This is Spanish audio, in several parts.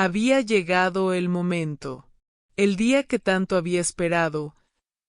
Había llegado el momento. El día que tanto había esperado,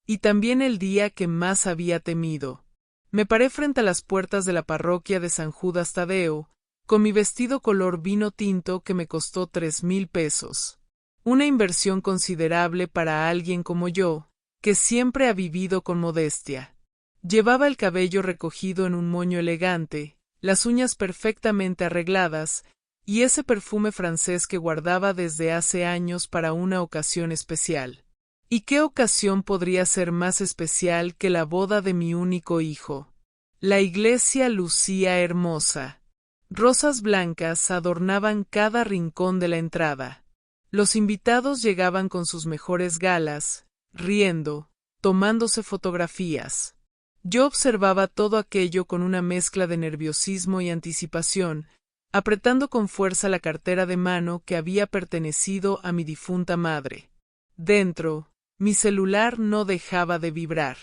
y también el día que más había temido. Me paré frente a las puertas de la parroquia de San Judas Tadeo, con mi vestido color vino tinto que me costó 3,000 pesos. Una inversión considerable para alguien como yo, que siempre ha vivido con modestia. Llevaba el cabello recogido en un moño elegante, las uñas perfectamente arregladas, y ese perfume francés que guardaba desde hace años para una ocasión especial. ¿Y qué ocasión podría ser más especial que la boda de mi único hijo? La iglesia lucía hermosa. Rosas blancas adornaban cada rincón de la entrada. Los invitados llegaban con sus mejores galas, riendo, tomándose fotografías. Yo observaba todo aquello con una mezcla de nerviosismo y anticipación, apretando con fuerza la cartera de mano que había pertenecido a mi difunta madre. Dentro, mi celular no dejaba de vibrar.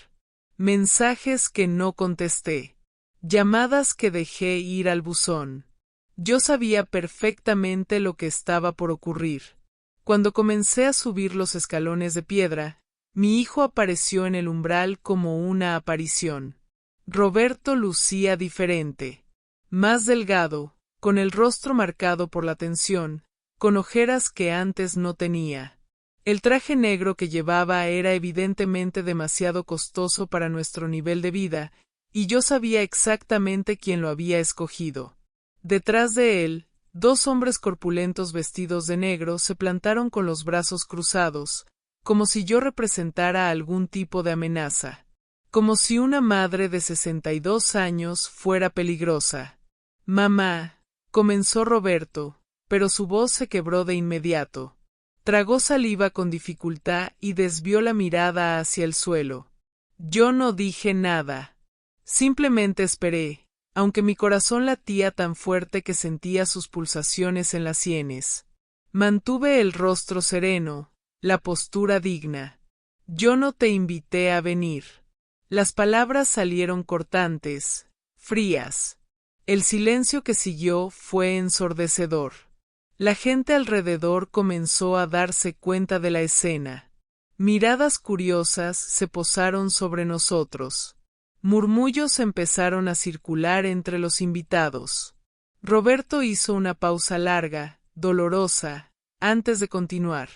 Mensajes que no contesté. Llamadas que dejé ir al buzón. Yo sabía perfectamente lo que estaba por ocurrir. Cuando comencé a subir los escalones de piedra, mi hijo apareció en el umbral como una aparición. Roberto lucía diferente. Más delgado, con el rostro marcado por la tensión, con ojeras que antes no tenía. El traje negro que llevaba era evidentemente demasiado costoso para nuestro nivel de vida, y yo sabía exactamente quién lo había escogido. Detrás de él, 2 hombres corpulentos vestidos de negro se plantaron con los brazos cruzados, como si yo representara algún tipo de amenaza. Como si una madre de 62 años fuera peligrosa. Mamá, comenzó Roberto, pero su voz se quebró de inmediato. Tragó saliva con dificultad y desvió la mirada hacia el suelo. Yo no dije nada. Simplemente esperé, aunque mi corazón latía tan fuerte que sentía sus pulsaciones en las sienes. Mantuve el rostro sereno, la postura digna. Yo no te invité a venir. Las palabras salieron cortantes, frías. El silencio que siguió fue ensordecedor. La gente alrededor comenzó a darse cuenta de la escena. Miradas curiosas se posaron sobre nosotros. Murmullos empezaron a circular entre los invitados. Roberto hizo una pausa larga, dolorosa, antes de continuar.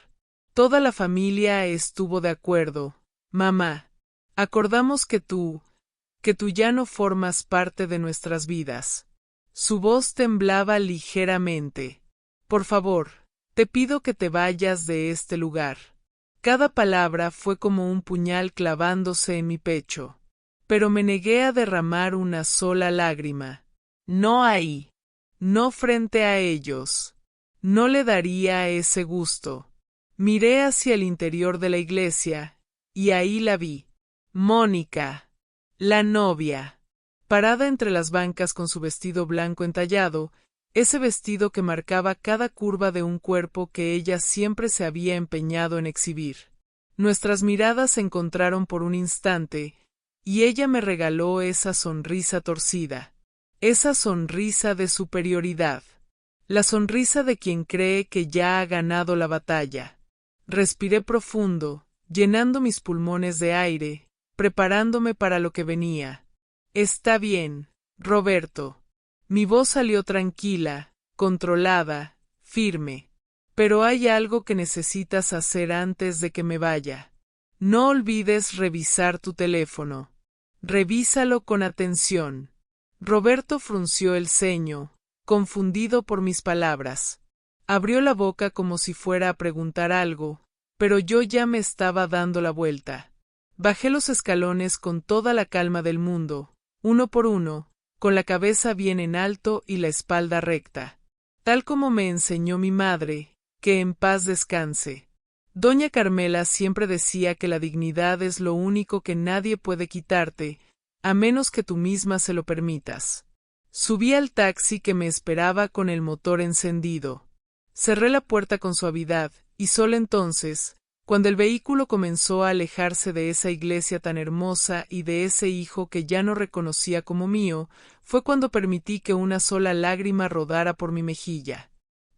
Toda la familia estuvo de acuerdo. Mamá, acordamos que tú ya no formas parte de nuestras vidas. Su voz temblaba ligeramente. Por favor, te pido que te vayas de este lugar. Cada palabra fue como un puñal clavándose en mi pecho. Pero me negué a derramar una sola lágrima. No ahí. No frente a ellos. No le daría ese gusto. Miré hacia el interior de la iglesia, y ahí la vi. Mónica. La novia, parada entre las bancas con su vestido blanco entallado, ese vestido que marcaba cada curva de un cuerpo que ella siempre se había empeñado en exhibir. Nuestras miradas se encontraron por un instante, y ella me regaló esa sonrisa torcida, esa sonrisa de superioridad, la sonrisa de quien cree que ya ha ganado la batalla. Respiré profundo, llenando mis pulmones de aire, preparándome para lo que venía. Está bien, Roberto. Mi voz salió tranquila, controlada, firme. Pero hay algo que necesitas hacer antes de que me vaya. No olvides revisar tu teléfono. Revísalo con atención. Roberto frunció el ceño, confundido por mis palabras. Abrió la boca como si fuera a preguntar algo, pero yo ya me estaba dando la vuelta. Bajé los escalones con toda la calma del mundo, uno por uno, con la cabeza bien en alto y la espalda recta. Tal como me enseñó mi madre, que en paz descanse. Doña Carmela siempre decía que la dignidad es lo único que nadie puede quitarte, a menos que tú misma se lo permitas. Subí al taxi que me esperaba con el motor encendido. Cerré la puerta con suavidad, y solo entonces, cuando el vehículo comenzó a alejarse de esa iglesia tan hermosa y de ese hijo que ya no reconocía como mío, fue cuando permití que una sola lágrima rodara por mi mejilla.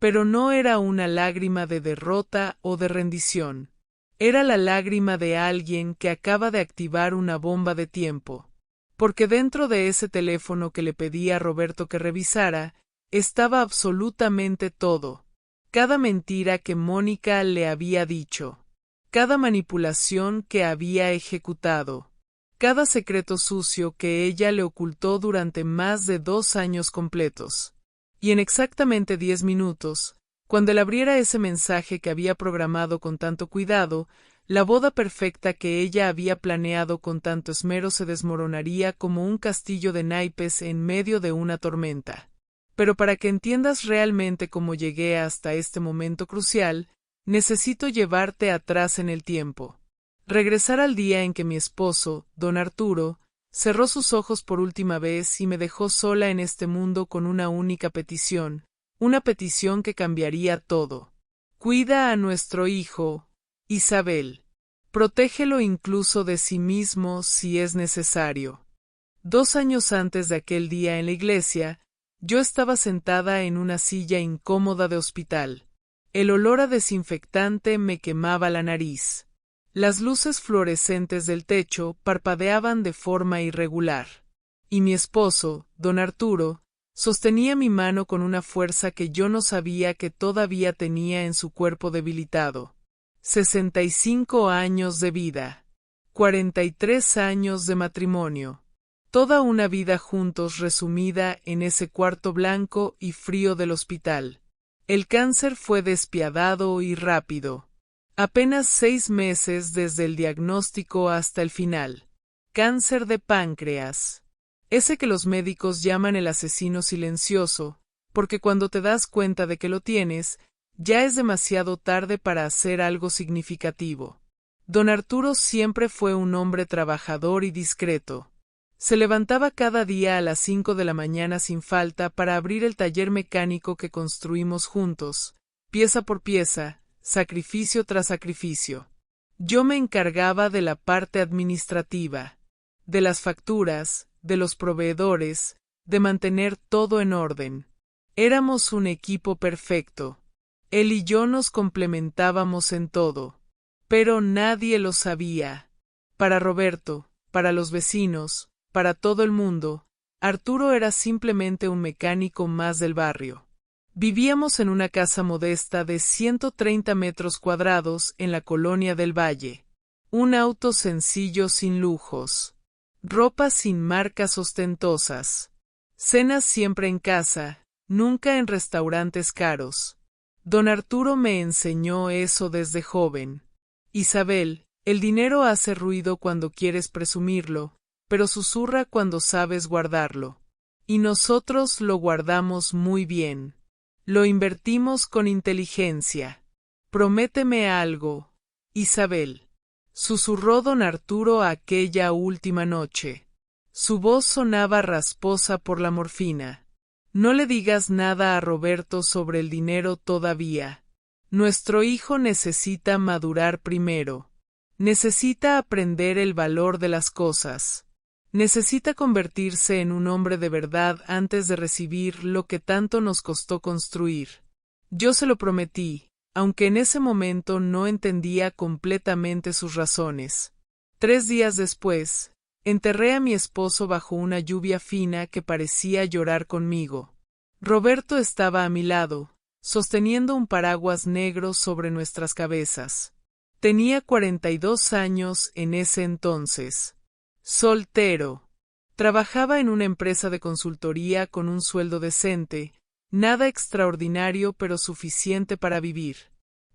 Pero no era una lágrima de derrota o de rendición. Era la lágrima de alguien que acaba de activar una bomba de tiempo. Porque dentro de ese teléfono que le pedí a Roberto que revisara, estaba absolutamente todo. Cada mentira que Mónica le había dicho. Cada manipulación que había ejecutado. Cada secreto sucio que ella le ocultó durante más de 2 años completos. Y en exactamente 10 minutos, cuando él abriera ese mensaje que había programado con tanto cuidado, la boda perfecta que ella había planeado con tanto esmero se desmoronaría como un castillo de naipes en medio de una tormenta. Pero para que entiendas realmente cómo llegué hasta este momento crucial, necesito llevarte atrás en el tiempo. Regresar al día en que mi esposo, don Arturo, cerró sus ojos por última vez y me dejó sola en este mundo con una única petición, una petición que cambiaría todo. Cuida a nuestro hijo, Isabel. Protégelo incluso de sí mismo si es necesario. 2 años antes de aquel día en la iglesia, yo estaba sentada en una silla incómoda de hospital. El olor a desinfectante me quemaba la nariz. Las luces fluorescentes del techo parpadeaban de forma irregular. Y mi esposo, don Arturo, sostenía mi mano con una fuerza que yo no sabía que todavía tenía en su cuerpo debilitado. 65 años de vida. 43 años de matrimonio. Toda una vida juntos resumida en ese cuarto blanco y frío del hospital. El cáncer fue despiadado y rápido. Apenas 6 meses desde el diagnóstico hasta el final. Cáncer de páncreas. Ese que los médicos llaman el asesino silencioso, porque cuando te das cuenta de que lo tienes, ya es demasiado tarde para hacer algo significativo. Don Arturo siempre fue un hombre trabajador y discreto. Se levantaba cada día a las 5 de la mañana sin falta para abrir el taller mecánico que construimos juntos, pieza por pieza, sacrificio tras sacrificio. Yo me encargaba de la parte administrativa, de las facturas, de los proveedores, de mantener todo en orden. Éramos un equipo perfecto. Él y yo nos complementábamos en todo. Pero nadie lo sabía. Para Roberto, para los vecinos, para todo el mundo, Arturo era simplemente un mecánico más del barrio. Vivíamos en una casa modesta de 130 metros cuadrados en la colonia del Valle. Un auto sencillo sin lujos. Ropa sin marcas ostentosas. Cenas siempre en casa, nunca en restaurantes caros. Don Arturo me enseñó eso desde joven. Isabel, el dinero hace ruido cuando quieres presumirlo, pero susurra cuando sabes guardarlo. Y nosotros lo guardamos muy bien. Lo invertimos con inteligencia. Prométeme algo, Isabel. Susurró don Arturo aquella última noche. Su voz sonaba rasposa por la morfina. No le digas nada a Roberto sobre el dinero todavía. Nuestro hijo necesita madurar primero. Necesita aprender el valor de las cosas. Necesita convertirse en un hombre de verdad antes de recibir lo que tanto nos costó construir. Yo se lo prometí, aunque en ese momento no entendía completamente sus razones. 3 días después, enterré a mi esposo bajo una lluvia fina que parecía llorar conmigo. Roberto estaba a mi lado, sosteniendo un paraguas negro sobre nuestras cabezas. Tenía 42 años en ese entonces. Soltero. Trabajaba en una empresa de consultoría con un sueldo decente, nada extraordinario pero suficiente para vivir.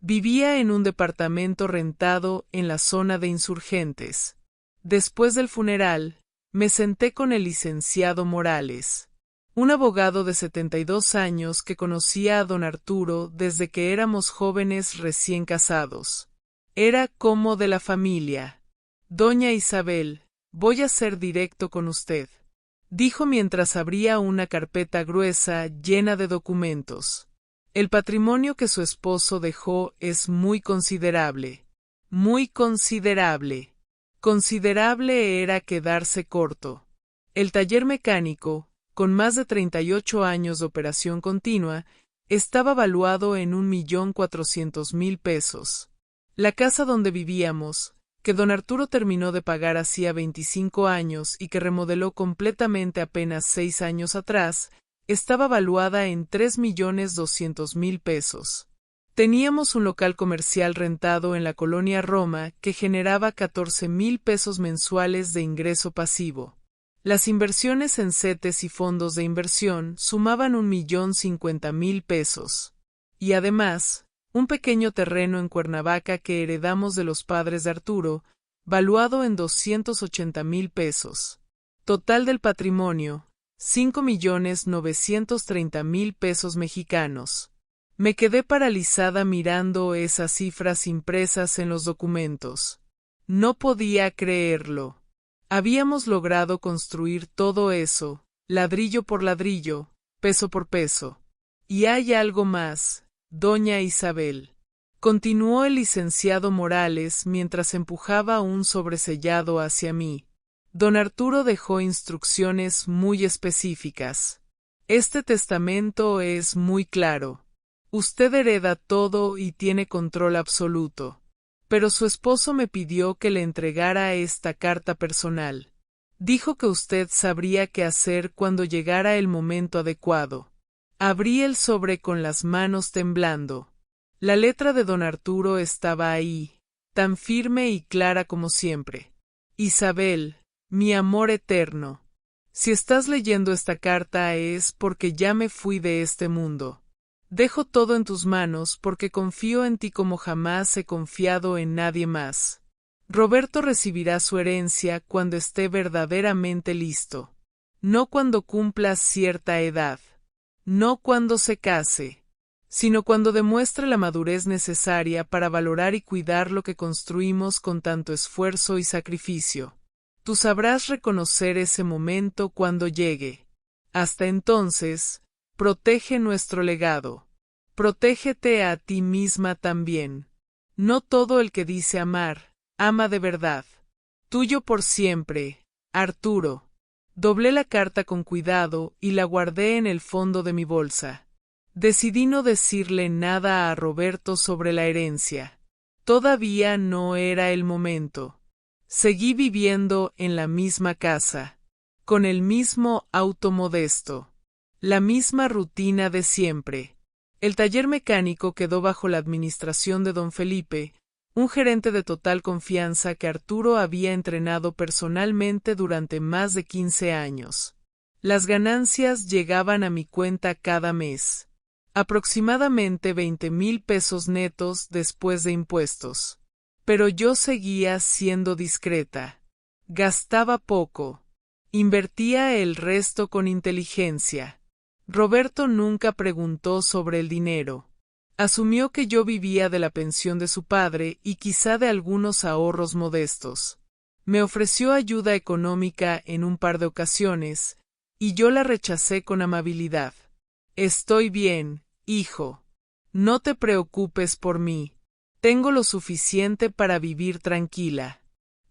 Vivía en un departamento rentado en la zona de Insurgentes. Después del funeral, me senté con el licenciado Morales, un abogado de 72 años que conocía a don Arturo desde que éramos jóvenes recién casados. Era como de la familia. Doña Isabel, voy a ser directo con usted, dijo mientras abría una carpeta gruesa llena de documentos. El patrimonio que su esposo dejó es muy considerable. Muy considerable. Considerable era quedarse corto. El taller mecánico, con más de 38 años de operación continua, Estaba valuado en 1.400.000 pesos. La casa donde vivíamos, que don Arturo terminó de pagar hacía 25 años y que remodeló completamente apenas 6 años atrás, estaba valuada en 3.200.000 pesos. Teníamos un local comercial rentado en la colonia Roma que generaba 14.000 pesos mensuales de ingreso pasivo. Las inversiones en CETES y fondos de inversión sumaban 1.050.000 pesos. Y además, un pequeño terreno en Cuernavaca que heredamos de los padres de Arturo, valuado en 280.000 pesos. Total del patrimonio, 5.930.000 pesos mexicanos. Me quedé paralizada mirando esas cifras impresas en los documentos. No podía creerlo. Habíamos logrado construir todo eso, ladrillo por ladrillo, peso por peso. Y hay algo más, doña Isabel. Continuó el licenciado Morales mientras empujaba un sobresellado hacia mí. Don Arturo dejó instrucciones muy específicas. Este testamento es muy claro. Usted hereda todo y tiene control absoluto. Pero su esposo me pidió que le entregara esta carta personal. Dijo que usted sabría qué hacer cuando llegara el momento adecuado. Abrí el sobre con las manos temblando. La letra de don Arturo estaba ahí, tan firme y clara como siempre. Isabel, mi amor eterno. Si estás leyendo esta carta es porque ya me fui de este mundo. Dejo todo en tus manos porque confío en ti como jamás he confiado en nadie más. Roberto recibirá su herencia cuando esté verdaderamente listo. No cuando cumpla cierta edad. No cuando se case. Sino cuando demuestre la madurez necesaria para valorar y cuidar lo que construimos con tanto esfuerzo y sacrificio. Tú sabrás reconocer ese momento cuando llegue. Hasta entonces, protege nuestro legado. Protégete a ti misma también. No todo el que dice amar, ama de verdad. Tuyo por siempre, Arturo. Doblé la carta con cuidado y la guardé en el fondo de mi bolsa. Decidí no decirle nada a Roberto sobre la herencia. Todavía no era el momento. Seguí viviendo en la misma casa, con el mismo auto modesto. La misma rutina de siempre. El taller mecánico quedó bajo la administración de don Felipe, un gerente de total confianza que Arturo había entrenado personalmente durante más de 15 años. Las ganancias llegaban a mi cuenta cada mes. Aproximadamente 20.000 pesos netos después de impuestos. Pero yo seguía siendo discreta. Gastaba poco. Invertía el resto con inteligencia. Roberto nunca preguntó sobre el dinero. Asumió que yo vivía de la pensión de su padre y quizá de algunos ahorros modestos. Me ofreció ayuda económica en un par de ocasiones, y yo la rechacé con amabilidad. Estoy bien, hijo. No te preocupes por mí. Tengo lo suficiente para vivir tranquila.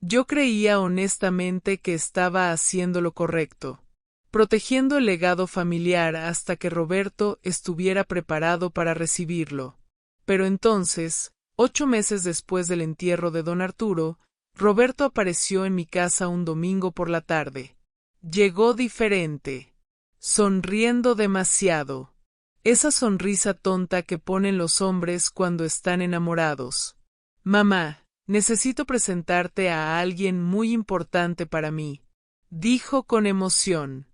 Yo creía honestamente que estaba haciendo lo correcto, protegiendo el legado familiar hasta que Roberto estuviera preparado para recibirlo. Pero entonces, 8 meses después del entierro de don Arturo, Roberto apareció en mi casa un domingo por la tarde. Llegó diferente, sonriendo demasiado. Esa sonrisa tonta que ponen los hombres cuando están enamorados. Mamá, necesito presentarte a alguien muy importante para mí, dijo con emoción.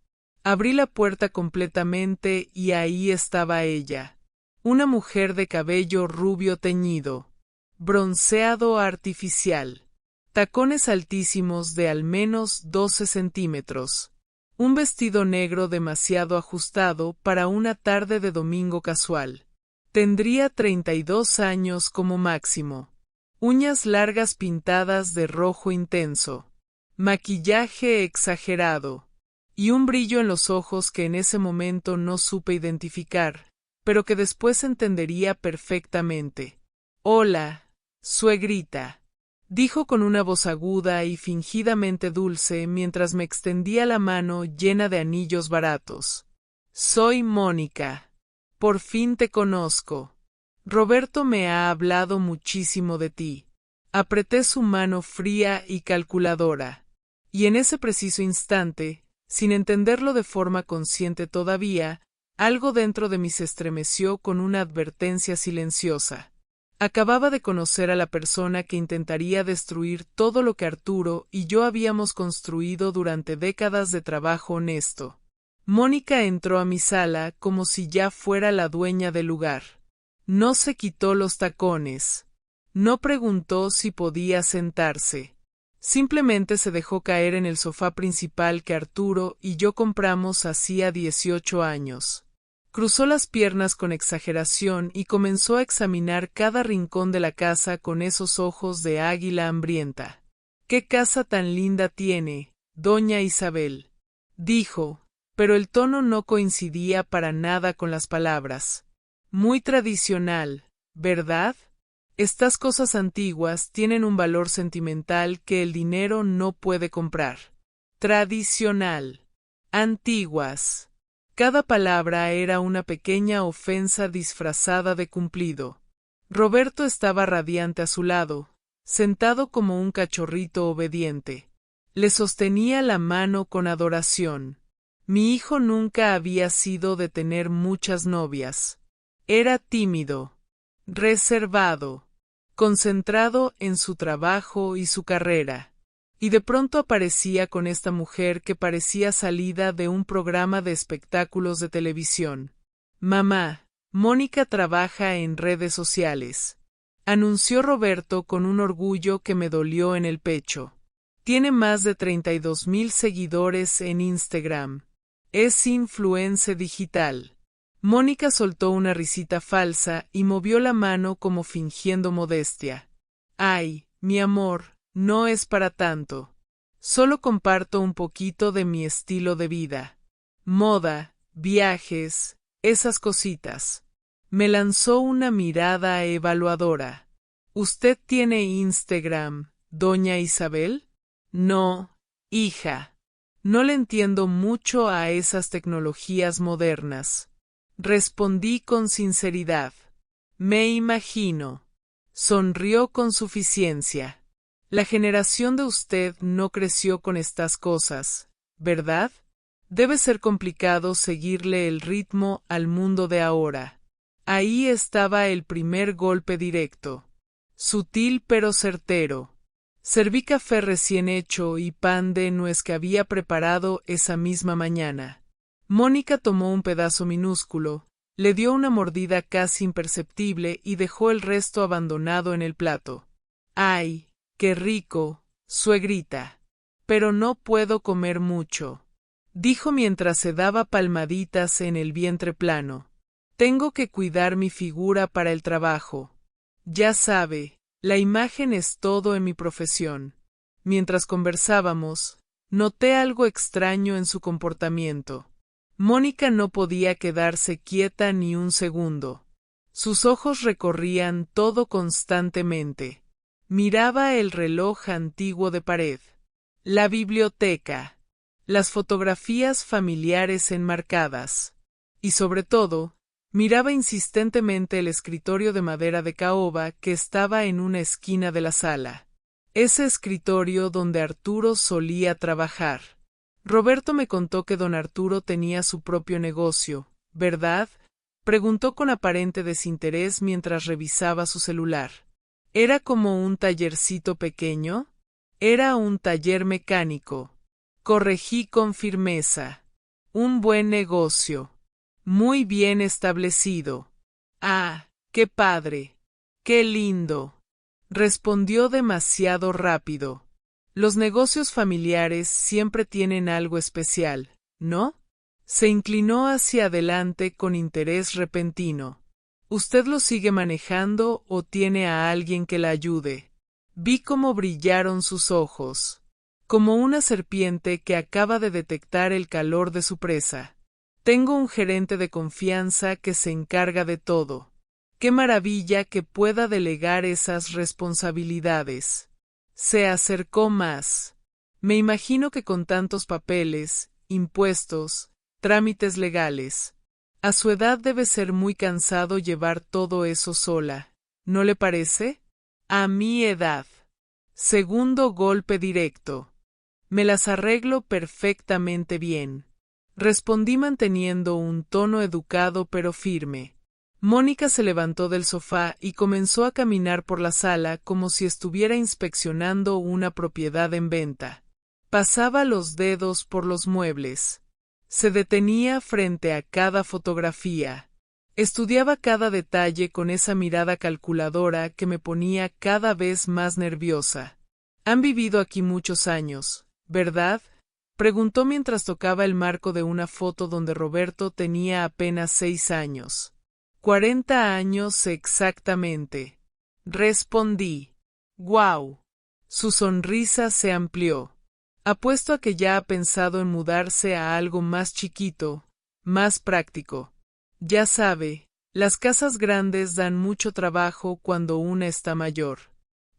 Abrí la puerta completamente y ahí estaba ella. Una mujer de cabello rubio teñido, bronceado artificial, tacones altísimos de al menos 12 centímetros, un vestido negro demasiado ajustado para una tarde de domingo casual. Tendría 32 años como máximo. Uñas largas pintadas de rojo intenso, maquillaje exagerado, y un brillo en los ojos que en ese momento no supe identificar, pero que después entendería perfectamente. Hola, suegrita, dijo con una voz aguda y fingidamente dulce mientras me extendía la mano llena de anillos baratos. Soy Mónica. Por fin te conozco. Roberto me ha hablado muchísimo de ti. Apreté su mano fría y calculadora. Y en ese preciso instante, sin entenderlo de forma consciente todavía, algo dentro de mí se estremeció con una advertencia silenciosa. Acababa de conocer a la persona que intentaría destruir todo lo que Arturo y yo habíamos construido durante décadas de trabajo honesto. Mónica entró a mi sala como si ya fuera la dueña del lugar. No se quitó los tacones. No preguntó si podía sentarse. Simplemente se dejó caer en el sofá principal que Arturo y yo compramos hacía 18 años. Cruzó las piernas con exageración y comenzó a examinar cada rincón de la casa con esos ojos de águila hambrienta. «¿Qué casa tan linda tiene, doña Isabel?», dijo, pero el tono no coincidía para nada con las palabras. «Muy tradicional, ¿verdad? Estas cosas antiguas tienen un valor sentimental que el dinero no puede comprar. Tradicional. Antiguas». Cada palabra era una pequeña ofensa disfrazada de cumplido. Roberto estaba radiante a su lado, sentado como un cachorrito obediente. Le sostenía la mano con adoración. Mi hijo nunca había sido de tener muchas novias. Era tímido, reservado, concentrado en su trabajo y su carrera. Y de pronto aparecía con esta mujer que parecía salida de un programa de espectáculos de televisión. «Mamá, Mónica trabaja en redes sociales», anunció Roberto con un orgullo que me dolió en el pecho. «Tiene más de 32,000 seguidores en Instagram. Es influencer digital». Mónica soltó una risita falsa y movió la mano como fingiendo modestia. «Ay, mi amor, no es para tanto. Solo comparto un poquito de mi estilo de vida. Moda, viajes, esas cositas». Me lanzó una mirada evaluadora. «¿Usted tiene Instagram, doña Isabel?» «No, hija. No le entiendo mucho a esas tecnologías modernas», respondí con sinceridad. «Me imagino». Sonrió con suficiencia. «La generación de usted no creció con estas cosas, ¿verdad? Debe ser complicado seguirle el ritmo al mundo de ahora». Ahí estaba el primer golpe directo. Sutil pero certero. Serví café recién hecho y pan de nuez que había preparado esa misma mañana. Mónica tomó un pedazo minúsculo, le dio una mordida casi imperceptible y dejó el resto abandonado en el plato. «Ay, qué rico, suegrita. Pero no puedo comer mucho», dijo mientras se daba palmaditas en el vientre plano. «Tengo que cuidar mi figura para el trabajo. Ya sabe, la imagen es todo en mi profesión». Mientras conversábamos, noté algo extraño en su comportamiento. Mónica no podía quedarse quieta ni un segundo. Sus ojos recorrían todo constantemente. Miraba el reloj antiguo de pared, la biblioteca, las fotografías familiares enmarcadas, y sobre todo, miraba insistentemente el escritorio de madera de caoba que estaba en una esquina de la sala. Ese escritorio donde Arturo solía trabajar. Roberto me contó que don Arturo tenía su propio negocio, ¿verdad?, preguntó con aparente desinterés mientras revisaba su celular. ¿Era como un tallercito pequeño? Era un taller mecánico. Corregí con firmeza. Un buen negocio. Muy bien establecido. Ah, qué padre. Qué lindo. Respondió demasiado rápido. Los negocios familiares siempre tienen algo especial, ¿no? Se inclinó hacia adelante con interés repentino. ¿Usted lo sigue manejando o tiene a alguien que la ayude? Vi cómo brillaron sus ojos, como una serpiente que acaba de detectar el calor de su presa. Tengo un gerente de confianza que se encarga de todo. ¡Qué maravilla que pueda delegar esas responsabilidades! Se acercó más. Me imagino que con tantos papeles, impuestos, trámites legales. A su edad debe ser muy cansado llevar todo eso sola, ¿no le parece? A mi edad. Segundo golpe directo. Me las arreglo perfectamente bien. Respondí manteniendo un tono educado pero firme. Mónica se levantó del sofá y comenzó a caminar por la sala como si estuviera inspeccionando una propiedad en venta. Pasaba los dedos por los muebles. Se detenía frente a cada fotografía. Estudiaba cada detalle con esa mirada calculadora que me ponía cada vez más nerviosa. Han vivido aquí muchos años, ¿verdad? Preguntó mientras tocaba el marco de una foto donde Roberto tenía apenas 6 años. 40 años exactamente. Respondí. ¡Guau! Su sonrisa se amplió. Apuesto a que ya ha pensado en mudarse a algo más chiquito, más práctico. Ya sabe, las casas grandes dan mucho trabajo cuando una está mayor.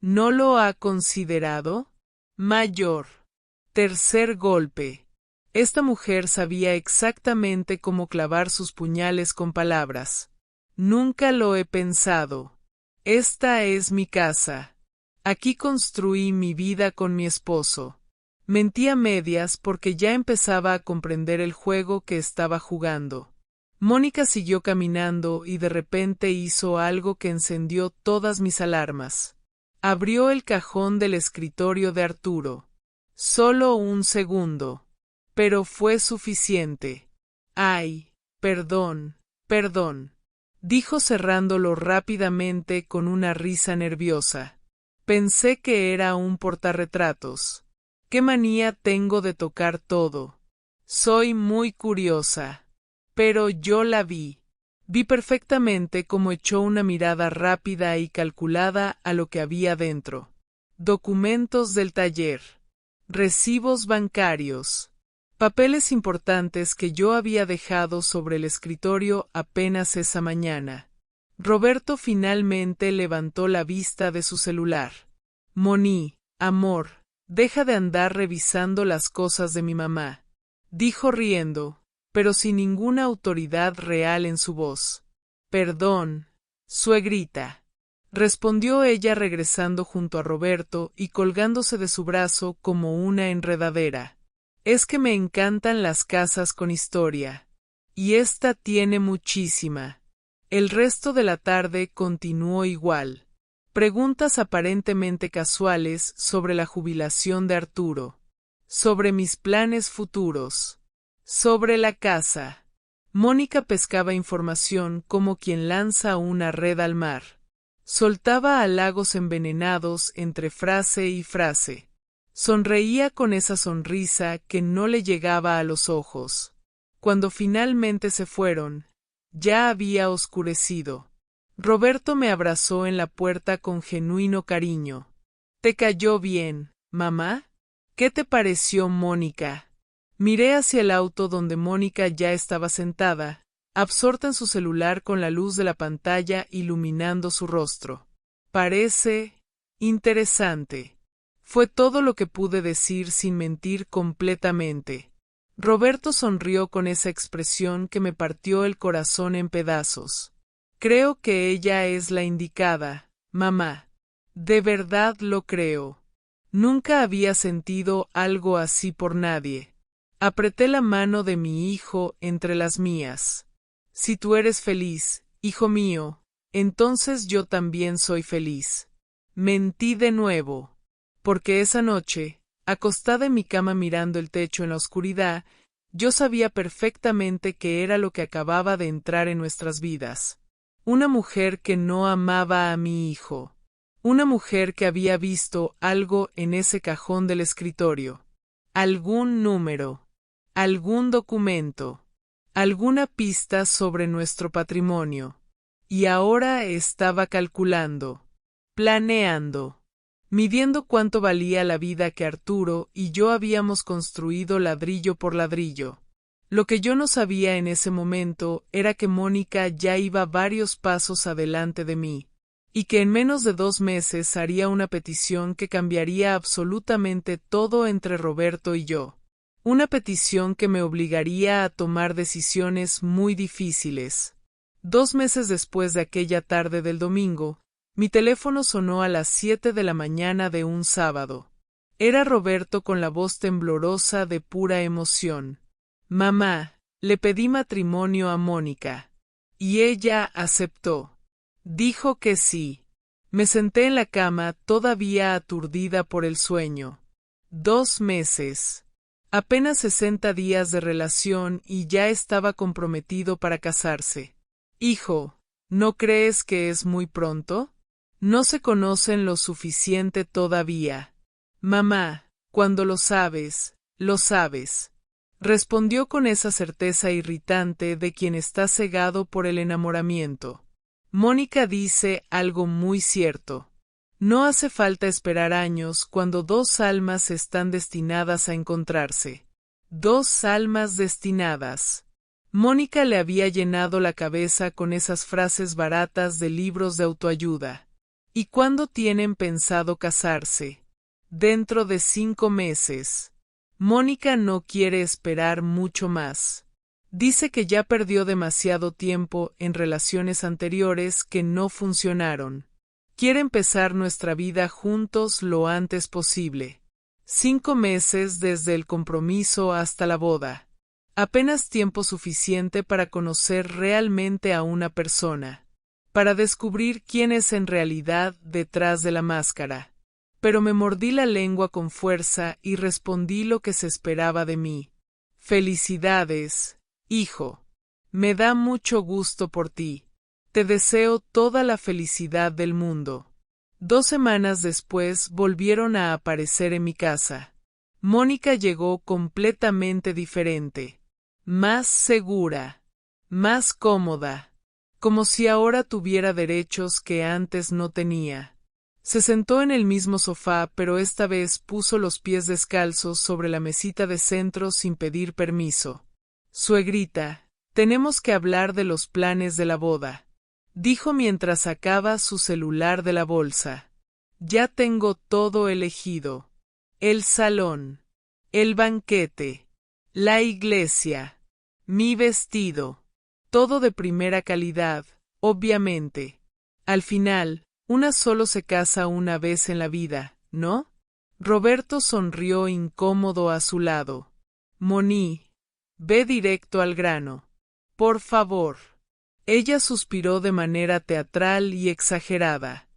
¿No lo ha considerado? Mayor. Tercer golpe. Esta mujer sabía exactamente cómo clavar sus puñales con palabras. Nunca lo he pensado. Esta es mi casa. Aquí construí mi vida con mi esposo. Mentí a medias porque ya empezaba a comprender el juego que estaba jugando. Mónica siguió caminando y de repente hizo algo que encendió todas mis alarmas. Abrió el cajón del escritorio de Arturo. Solo un segundo. Pero fue suficiente. Ay, perdón, dijo cerrándolo rápidamente con una risa nerviosa. Pensé que era un portarretratos. ¿Qué manía tengo de tocar todo? Soy muy curiosa. Pero yo la vi. Vi perfectamente cómo echó una mirada rápida y calculada a lo que había dentro. Documentos del taller. Recibos bancarios. Papeles importantes que yo había dejado sobre el escritorio apenas esa mañana. Roberto finalmente levantó la vista de su celular. Moni, amor, deja de andar revisando las cosas de mi mamá, dijo riendo, pero sin ninguna autoridad real en su voz. Perdón, suegrita, respondió ella regresando junto a Roberto y colgándose de su brazo como una enredadera. Es que me encantan las casas con historia. Y esta tiene muchísima. El resto de la tarde continuó igual. Preguntas aparentemente casuales sobre la jubilación de Arturo. Sobre mis planes futuros. Sobre la casa. Mónica pescaba información como quien lanza una red al mar. Soltaba halagos envenenados entre frase y frase. Sonreía con esa sonrisa que no le llegaba a los ojos. Cuando finalmente se fueron, ya había oscurecido. Roberto me abrazó en la puerta con genuino cariño. ¿Te cayó bien, mamá? ¿Qué te pareció Mónica? Miré hacia el auto donde Mónica ya estaba sentada, absorta en su celular con la luz de la pantalla iluminando su rostro. Parece interesante. Fue todo lo que pude decir sin mentir completamente. Roberto sonrió con esa expresión que me partió el corazón en pedazos. Creo que ella es la indicada, mamá. De verdad lo creo. Nunca había sentido algo así por nadie. Apreté la mano de mi hijo entre las mías. Si tú eres feliz, hijo mío, entonces yo también soy feliz. Mentí de nuevo. Porque esa noche, acostada en mi cama mirando el techo en la oscuridad, yo sabía perfectamente que era lo que acababa de entrar en nuestras vidas. Una mujer que no amaba a mi hijo. Una mujer que había visto algo en ese cajón del escritorio. Algún número. Algún documento. Alguna pista sobre nuestro patrimonio. Y ahora estaba calculando. Planeando. Midiendo cuánto valía la vida que Arturo y yo habíamos construido ladrillo por ladrillo. Lo que yo no sabía en ese momento era que Mónica ya iba varios pasos adelante de mí, y que en menos de 2 meses haría una petición que cambiaría absolutamente todo entre Roberto y yo. Una petición que me obligaría a tomar decisiones muy difíciles. 2 meses después de aquella tarde del domingo, mi teléfono sonó a las 7 de la mañana de un sábado. Era Roberto con la voz temblorosa de pura emoción. Mamá, le pedí matrimonio a Mónica. Y ella aceptó. Dijo que sí. Me senté en la cama, todavía aturdida por el sueño. 2 meses. Apenas 60 días de relación y ya estaba comprometido para casarse. Hijo, ¿no crees que es muy pronto? No se conocen lo suficiente todavía. Mamá, cuando lo sabes, lo sabes. Respondió con esa certeza irritante de quien está cegado por el enamoramiento. Mónica dice algo muy cierto. No hace falta esperar años cuando dos almas están destinadas a encontrarse. Dos almas destinadas. Mónica le había llenado la cabeza con esas frases baratas de libros de autoayuda. ¿Y cuándo tienen pensado casarse? Dentro de 5 meses. Mónica no quiere esperar mucho más. Dice que ya perdió demasiado tiempo en relaciones anteriores que no funcionaron. Quiere empezar nuestra vida juntos lo antes posible. 5 meses desde el compromiso hasta la boda. Apenas tiempo suficiente para conocer realmente a una persona. Para descubrir quién es en realidad detrás de la máscara. Pero me mordí la lengua con fuerza y respondí lo que se esperaba de mí. Felicidades, hijo. Me da mucho gusto por ti. Te deseo toda la felicidad del mundo. 2 semanas después volvieron a aparecer en mi casa. Mónica llegó completamente diferente. Más segura. Más cómoda. Como si ahora tuviera derechos que antes no tenía. Se sentó en el mismo sofá, pero esta vez puso los pies descalzos sobre la mesita de centro sin pedir permiso. Suegrita, tenemos que hablar de los planes de la boda, dijo mientras sacaba su celular de la bolsa. Ya tengo todo elegido. El salón, el banquete, la iglesia, mi vestido, todo de primera calidad, obviamente. Al final, una solo se casa una vez en la vida, ¿no? Roberto sonrió incómodo a su lado. Moni, ve directo al grano. Por favor. Ella suspiró de manera teatral y exagerada.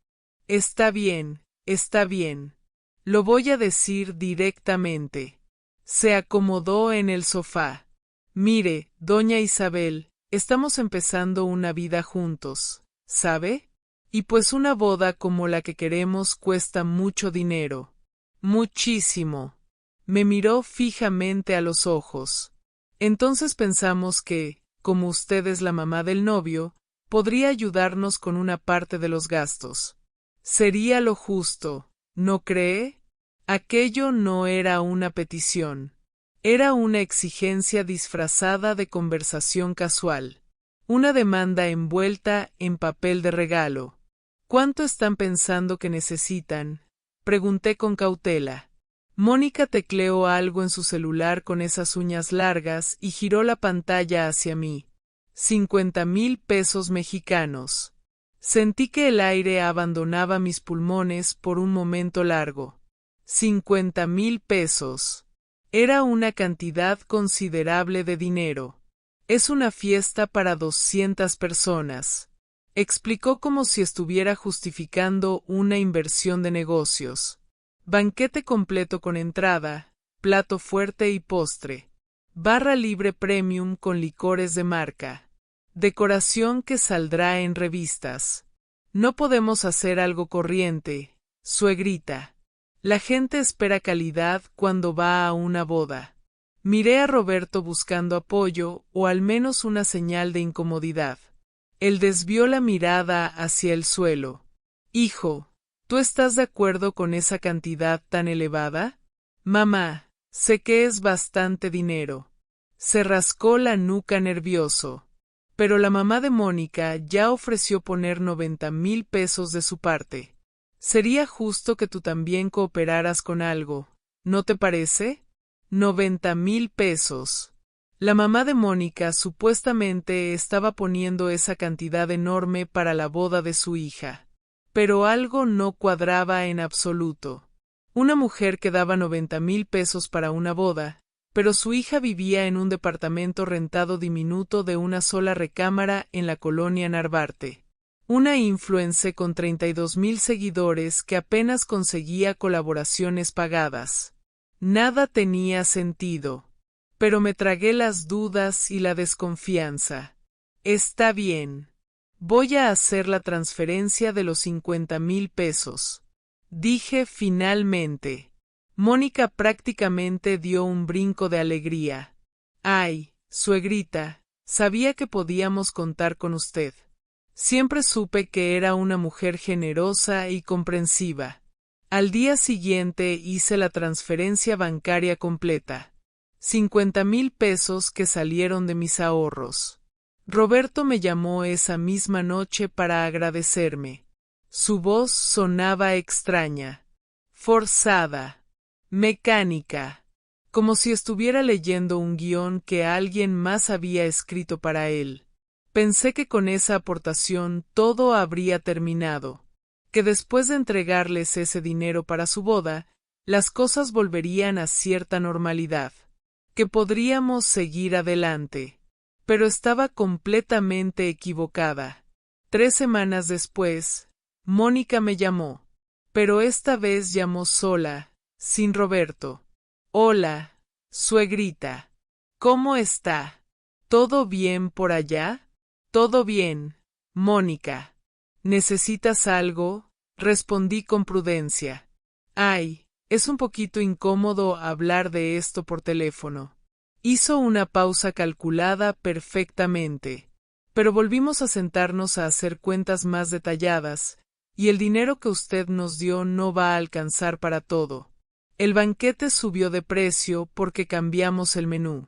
Está bien, está bien. Lo voy a decir directamente. Se acomodó en el sofá. Mire, doña Isabel, estamos empezando una vida juntos, ¿sabe? Y pues una boda como la que queremos cuesta mucho dinero. Muchísimo. Me miró fijamente a los ojos. Entonces pensamos que, como usted es la mamá del novio, podría ayudarnos con una parte de los gastos. Sería lo justo, ¿no cree? Aquello no era una petición. Era una exigencia disfrazada de conversación casual. Una demanda envuelta en papel de regalo. ¿Cuánto están pensando que necesitan? Pregunté con cautela. Mónica tecleó algo en su celular con esas uñas largas y giró la pantalla hacia mí. 50,000 pesos mexicanos. Sentí que el aire abandonaba mis pulmones por un momento largo. 50,000 pesos. Era una cantidad considerable de dinero. Es una fiesta para 200 personas. Explicó como si estuviera justificando una inversión de negocios. Banquete completo con entrada, plato fuerte y postre. Barra libre premium con licores de marca. Decoración que saldrá en revistas. No podemos hacer algo corriente, suegrita. La gente espera calidad cuando va a una boda. Miré a Roberto buscando apoyo o al menos una señal de incomodidad. Él desvió la mirada hacia el suelo. Hijo, ¿tú estás de acuerdo con esa cantidad tan elevada? Mamá, sé que es bastante dinero. Se rascó la nuca nervioso. Pero la mamá de Mónica ya ofreció poner 90,000 pesos de su parte. Sería justo que tú también cooperaras con algo, ¿no te parece? 90,000 pesos. La mamá de Mónica supuestamente estaba poniendo esa cantidad enorme para la boda de su hija. Pero algo no cuadraba en absoluto. Una mujer que daba 90,000 pesos para una boda, pero su hija vivía en un departamento rentado diminuto de una sola recámara en la colonia Narvarte. Una influencer con 32,000 seguidores que apenas conseguía colaboraciones pagadas. Nada tenía sentido. Pero me tragué las dudas y la desconfianza. Está bien. Voy a hacer la transferencia de los 50,000 pesos. Dije finalmente. Mónica prácticamente dio un brinco de alegría. Ay, suegrita, sabía que podíamos contar con usted. Siempre supe que era una mujer generosa y comprensiva. Al día siguiente hice la transferencia bancaria completa. 50,000 pesos que salieron de mis ahorros. Roberto me llamó esa misma noche para agradecerme. Su voz sonaba extraña, forzada, mecánica, como si estuviera leyendo un guión que alguien más había escrito para él. Pensé que con esa aportación todo habría terminado, que después de entregarles ese dinero para su boda, las cosas volverían a cierta normalidad, que podríamos seguir adelante. Pero estaba completamente equivocada. 3 semanas después, Mónica me llamó, pero esta vez llamó sola, sin Roberto. Hola, suegrita. ¿Cómo está? ¿Todo bien por allá? Todo bien, Mónica. ¿Necesitas algo? Respondí con prudencia. Ay, es un poquito incómodo hablar de esto por teléfono. Hizo una pausa calculada perfectamente, pero volvimos a sentarnos a hacer cuentas más detalladas, y el dinero que usted nos dio no va a alcanzar para todo. El banquete subió de precio porque cambiamos el menú.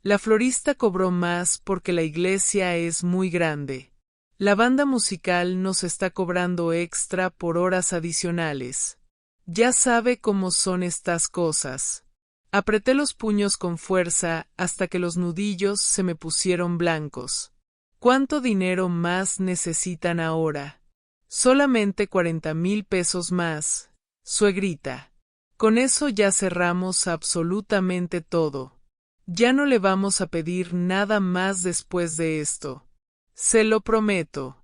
La florista cobró más porque la iglesia es muy grande. La banda musical nos está cobrando extra por horas adicionales. Ya sabe cómo son estas cosas. Apreté los puños con fuerza hasta que los nudillos se me pusieron blancos. ¿Cuánto dinero más necesitan ahora? Solamente 40,000 pesos más, suegrita. Con eso ya cerramos absolutamente todo. Ya no le vamos a pedir nada más después de esto. Se lo prometo.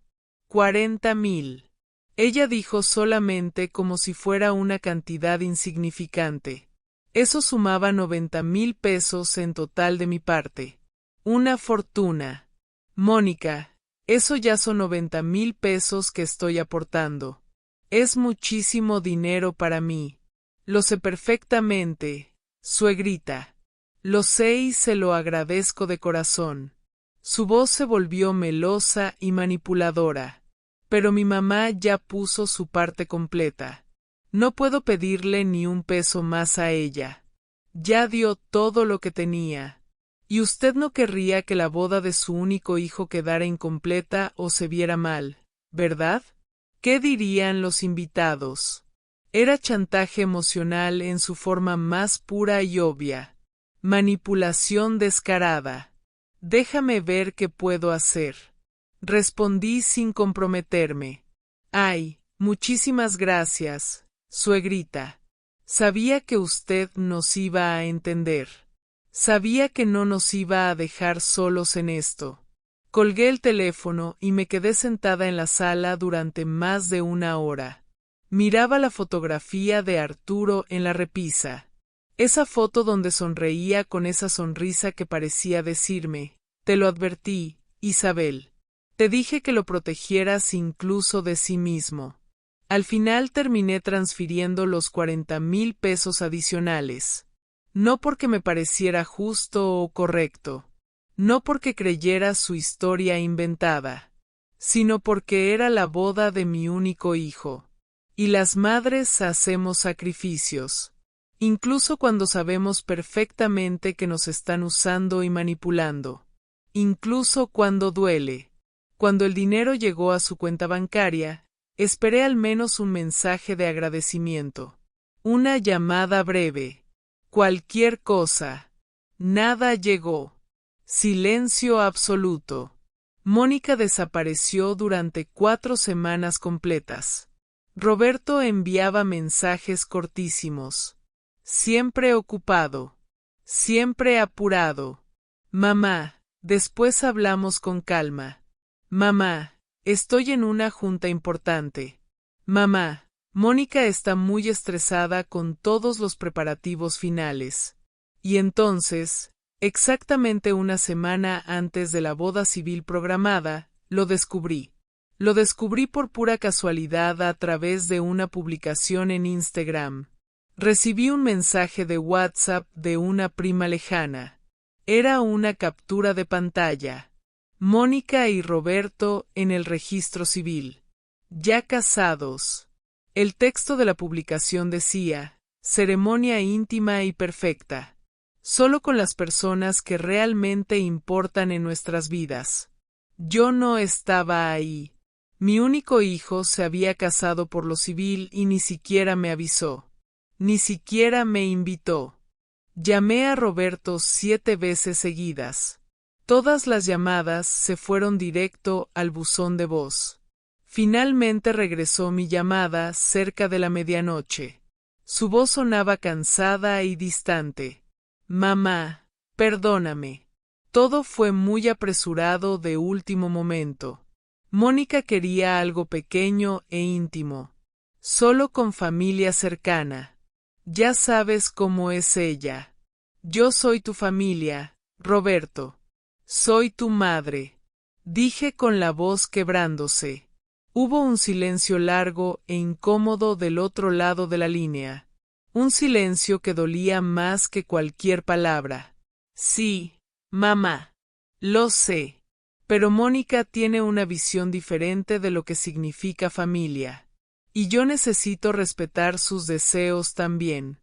40,000. Ella dijo solamente como si fuera una cantidad insignificante. Eso sumaba 90,000 pesos en total de mi parte. Una fortuna. Mónica, eso ya son 90,000 pesos que estoy aportando. Es muchísimo dinero para mí. Lo sé perfectamente, suegrita. Lo sé y se lo agradezco de corazón. Su voz se volvió melosa y manipuladora. Pero mi mamá ya puso su parte completa. No puedo pedirle ni un peso más a ella. Ya dio todo lo que tenía. Y usted no querría que la boda de su único hijo quedara incompleta o se viera mal, ¿verdad? ¿Qué dirían los invitados? Era chantaje emocional en su forma más pura y obvia. Manipulación descarada. Déjame ver qué puedo hacer. Respondí sin comprometerme. Ay, muchísimas gracias, suegrita. Sabía que usted nos iba a entender. Sabía que no nos iba a dejar solos en esto. Colgué el teléfono y me quedé sentada en la sala durante más de 1 hora. Miraba la fotografía de Arturo en la repisa. Esa foto donde sonreía con esa sonrisa que parecía decirme, te lo advertí, Isabel. Te dije que lo protegieras incluso de sí mismo. Al final terminé transfiriendo los 40,000 pesos adicionales. No porque me pareciera justo o correcto. No porque creyera su historia inventada. Sino porque era la boda de mi único hijo. Y las madres hacemos sacrificios. Incluso cuando sabemos perfectamente que nos están usando y manipulando. Incluso cuando duele. Cuando el dinero llegó a su cuenta bancaria, esperé al menos un mensaje de agradecimiento. Una llamada breve. Cualquier cosa. Nada llegó. Silencio absoluto. Mónica desapareció durante 4 semanas completas. Roberto enviaba mensajes cortísimos. Siempre ocupado. Siempre apurado. Mamá, después hablamos con calma. Mamá, estoy en una junta importante. Mamá, Mónica está muy estresada con todos los preparativos finales. Y entonces, exactamente una semana antes de la boda civil programada, lo descubrí. Lo descubrí por pura casualidad a través de una publicación en Instagram. Recibí un mensaje de WhatsApp de una prima lejana. Era una captura de pantalla. Mónica y Roberto en el registro civil. Ya casados. El texto de la publicación decía, ceremonia íntima y perfecta. Solo con las personas que realmente importan en nuestras vidas. Yo no estaba ahí. Mi único hijo se había casado por lo civil y ni siquiera me avisó. Ni siquiera me invitó. Llamé a Roberto 7 veces seguidas. Todas las llamadas se fueron directo al buzón de voz. Finalmente regresó mi llamada cerca de la medianoche. Su voz sonaba cansada y distante. Mamá, perdóname. Todo fue muy apresurado de último momento. Mónica quería algo pequeño e íntimo. Solo con familia cercana. Ya sabes cómo es ella. Yo soy tu familia, Roberto. Soy tu madre. Dije con la voz quebrándose. Hubo un silencio largo e incómodo del otro lado de la línea. Un silencio que dolía más que cualquier palabra. Sí, mamá. Lo sé. Pero Mónica tiene una visión diferente de lo que significa familia. Y yo necesito respetar sus deseos también.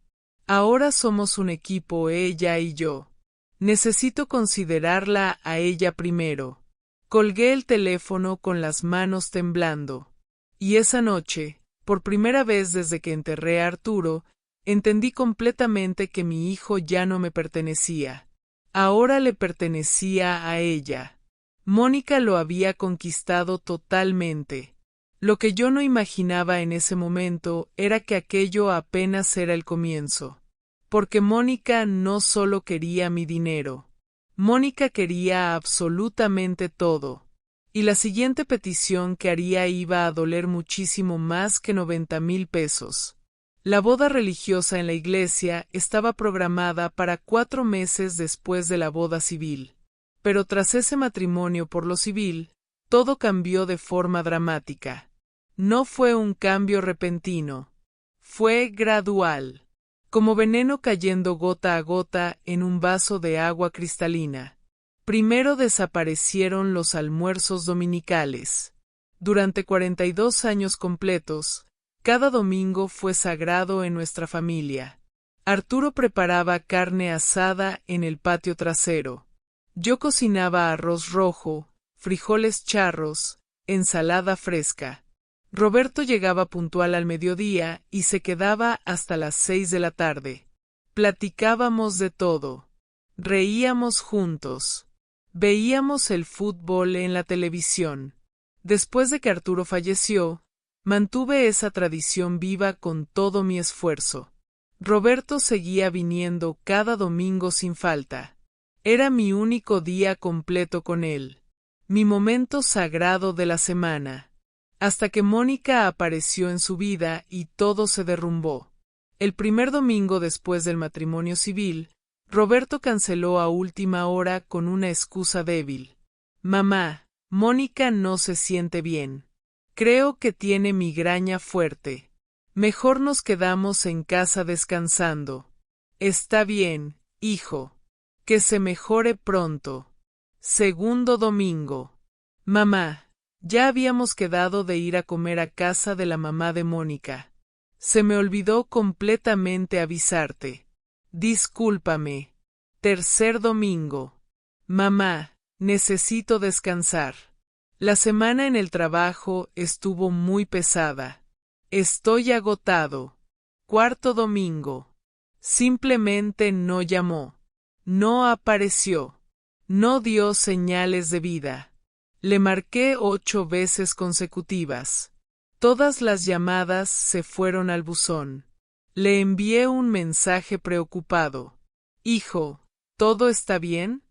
Ahora somos un equipo ella y yo. Necesito considerarla a ella primero. Colgué el teléfono con las manos temblando. Y esa noche, por primera vez desde que enterré a Arturo, entendí completamente que mi hijo ya no me pertenecía. Ahora le pertenecía a ella. Mónica lo había conquistado totalmente. Lo que yo no imaginaba en ese momento era que aquello apenas era el comienzo. Porque Mónica no solo quería mi dinero. Mónica quería absolutamente todo. Y la siguiente petición que haría iba a doler muchísimo más que 90,000 pesos. La boda religiosa en la iglesia estaba programada para 4 meses después de la boda civil. Pero tras ese matrimonio por lo civil, todo cambió de forma dramática. No fue un cambio repentino. Fue gradual. Como veneno cayendo gota a gota en un vaso de agua cristalina. Primero desaparecieron los almuerzos dominicales. Durante 42 años completos, cada domingo fue sagrado en nuestra familia. Arturo preparaba carne asada en el patio trasero. Yo cocinaba arroz rojo, frijoles charros, ensalada fresca. Roberto llegaba puntual al mediodía y se quedaba hasta las 6 de la tarde. Platicábamos de todo. Reíamos juntos. Veíamos el fútbol en la televisión. Después de que Arturo falleció, mantuve esa tradición viva con todo mi esfuerzo. Roberto seguía viniendo cada domingo sin falta. Era mi único día completo con él. Mi momento sagrado de la semana. Hasta que Mónica apareció en su vida y todo se derrumbó. El primer domingo después del matrimonio civil, Roberto canceló a última hora con una excusa débil. Mamá, Mónica no se siente bien. Creo que tiene migraña fuerte. Mejor nos quedamos en casa descansando. Está bien, hijo. Que se mejore pronto. Segundo domingo. Mamá. Ya habíamos quedado de ir a comer a casa de la mamá de Mónica. Se me olvidó completamente avisarte. Discúlpame. Tercer domingo. Mamá, necesito descansar. La semana en el trabajo estuvo muy pesada. Estoy agotado. Cuarto domingo. Simplemente no llamó. No apareció. No dio señales de vida. Le marqué 8 veces consecutivas. Todas las llamadas se fueron al buzón. Le envié un mensaje preocupado. Hijo, ¿todo está bien?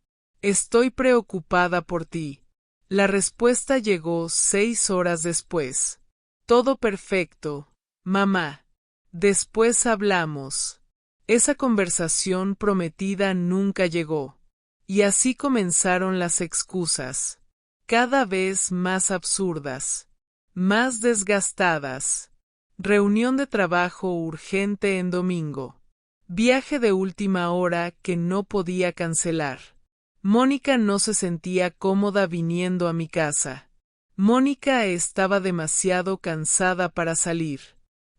Estoy preocupada por ti. La respuesta llegó 6 horas después. Todo perfecto, mamá. Después hablamos. Esa conversación prometida nunca llegó. Y así comenzaron las excusas. Cada vez más absurdas. Más desgastadas. Reunión de trabajo urgente en domingo. Viaje de última hora que no podía cancelar. Mónica no se sentía cómoda viniendo a mi casa. Mónica estaba demasiado cansada para salir.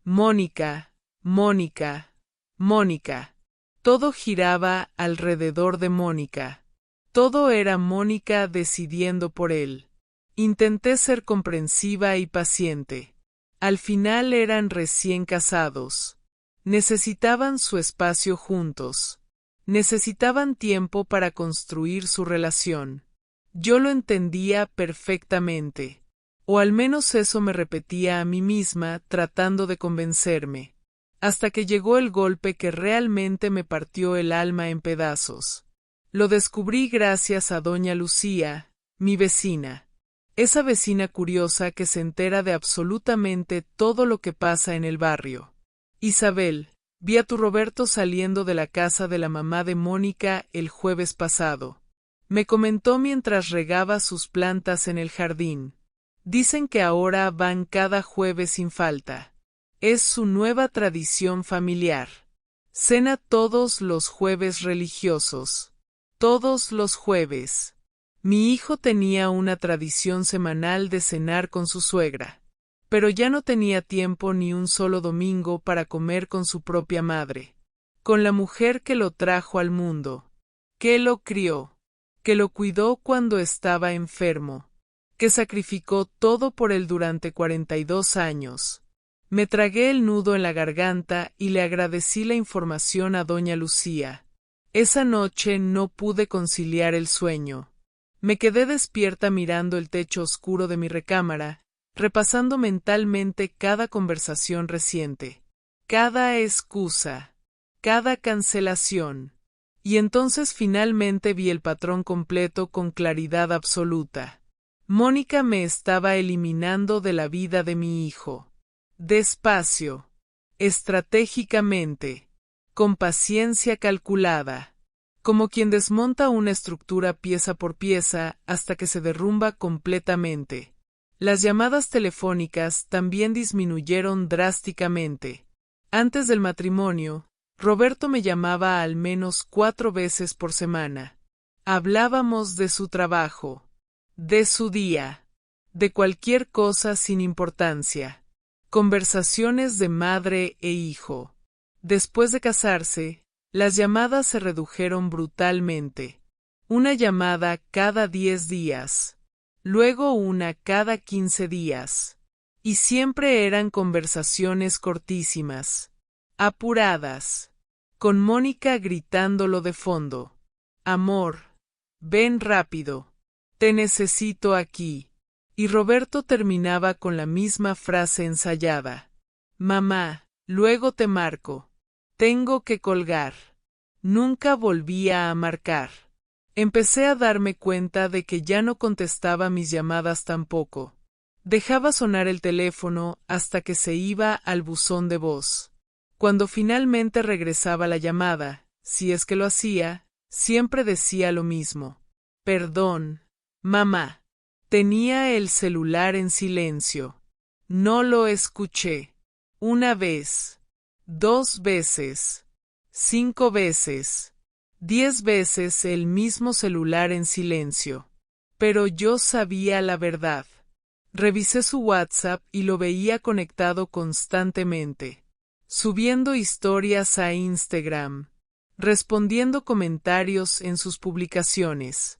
Mónica, Mónica, Mónica. Todo giraba alrededor de Mónica. Todo era Mónica decidiendo por él. Intenté ser comprensiva y paciente. Al final eran recién casados. Necesitaban su espacio juntos. Necesitaban tiempo para construir su relación. Yo lo entendía perfectamente. O al menos eso me repetía a mí misma, tratando de convencerme. Hasta que llegó el golpe que realmente me partió el alma en pedazos. Lo descubrí gracias a doña Lucía, mi vecina. Esa vecina curiosa que se entera de absolutamente todo lo que pasa en el barrio. Isabel, vi a tu Roberto saliendo de la casa de la mamá de Mónica el jueves pasado. Me comentó mientras regaba sus plantas en el jardín. Dicen que ahora van cada jueves sin falta. Es su nueva tradición familiar. Cena todos los jueves religiosos. Todos los jueves. Mi hijo tenía una tradición semanal de cenar con su suegra. Pero ya no tenía tiempo ni un solo domingo para comer con su propia madre. Con la mujer que lo trajo al mundo. Que lo crió. Que lo cuidó cuando estaba enfermo. Que sacrificó todo por él durante 42 años. Me tragué el nudo en la garganta y le agradecí la información a doña Lucía. Esa noche no pude conciliar el sueño. Me quedé despierta mirando el techo oscuro de mi recámara, repasando mentalmente cada conversación reciente, cada excusa, cada cancelación. Y entonces finalmente vi el patrón completo con claridad absoluta. Mónica me estaba eliminando de la vida de mi hijo. Despacio, estratégicamente, con paciencia calculada, como quien desmonta una estructura pieza por pieza hasta que se derrumba completamente. Las llamadas telefónicas también disminuyeron drásticamente. Antes del matrimonio, Roberto me llamaba al menos 4 veces por semana. Hablábamos de su trabajo, de su día, de cualquier cosa sin importancia. Conversaciones de madre e hijo. Después de casarse, las llamadas se redujeron brutalmente. Una llamada cada 10 días. Luego una cada 15 días. Y siempre eran conversaciones cortísimas. Apuradas. Con Mónica gritándolo de fondo. Amor. Ven rápido. Te necesito aquí. Y Roberto terminaba con la misma frase ensayada. Mamá, luego te marco. Tengo que colgar. Nunca volvía a marcar. Empecé a darme cuenta de que ya no contestaba mis llamadas tampoco. Dejaba sonar el teléfono hasta que se iba al buzón de voz. Cuando finalmente regresaba la llamada, si es que lo hacía, siempre decía lo mismo. Perdón, mamá. Tenía el celular en silencio. No lo escuché. 1 vez. 2 veces. 5 veces. 10 veces el mismo celular en silencio. Pero yo sabía la verdad. Revisé su WhatsApp y lo veía conectado constantemente. Subiendo historias a Instagram. Respondiendo comentarios en sus publicaciones.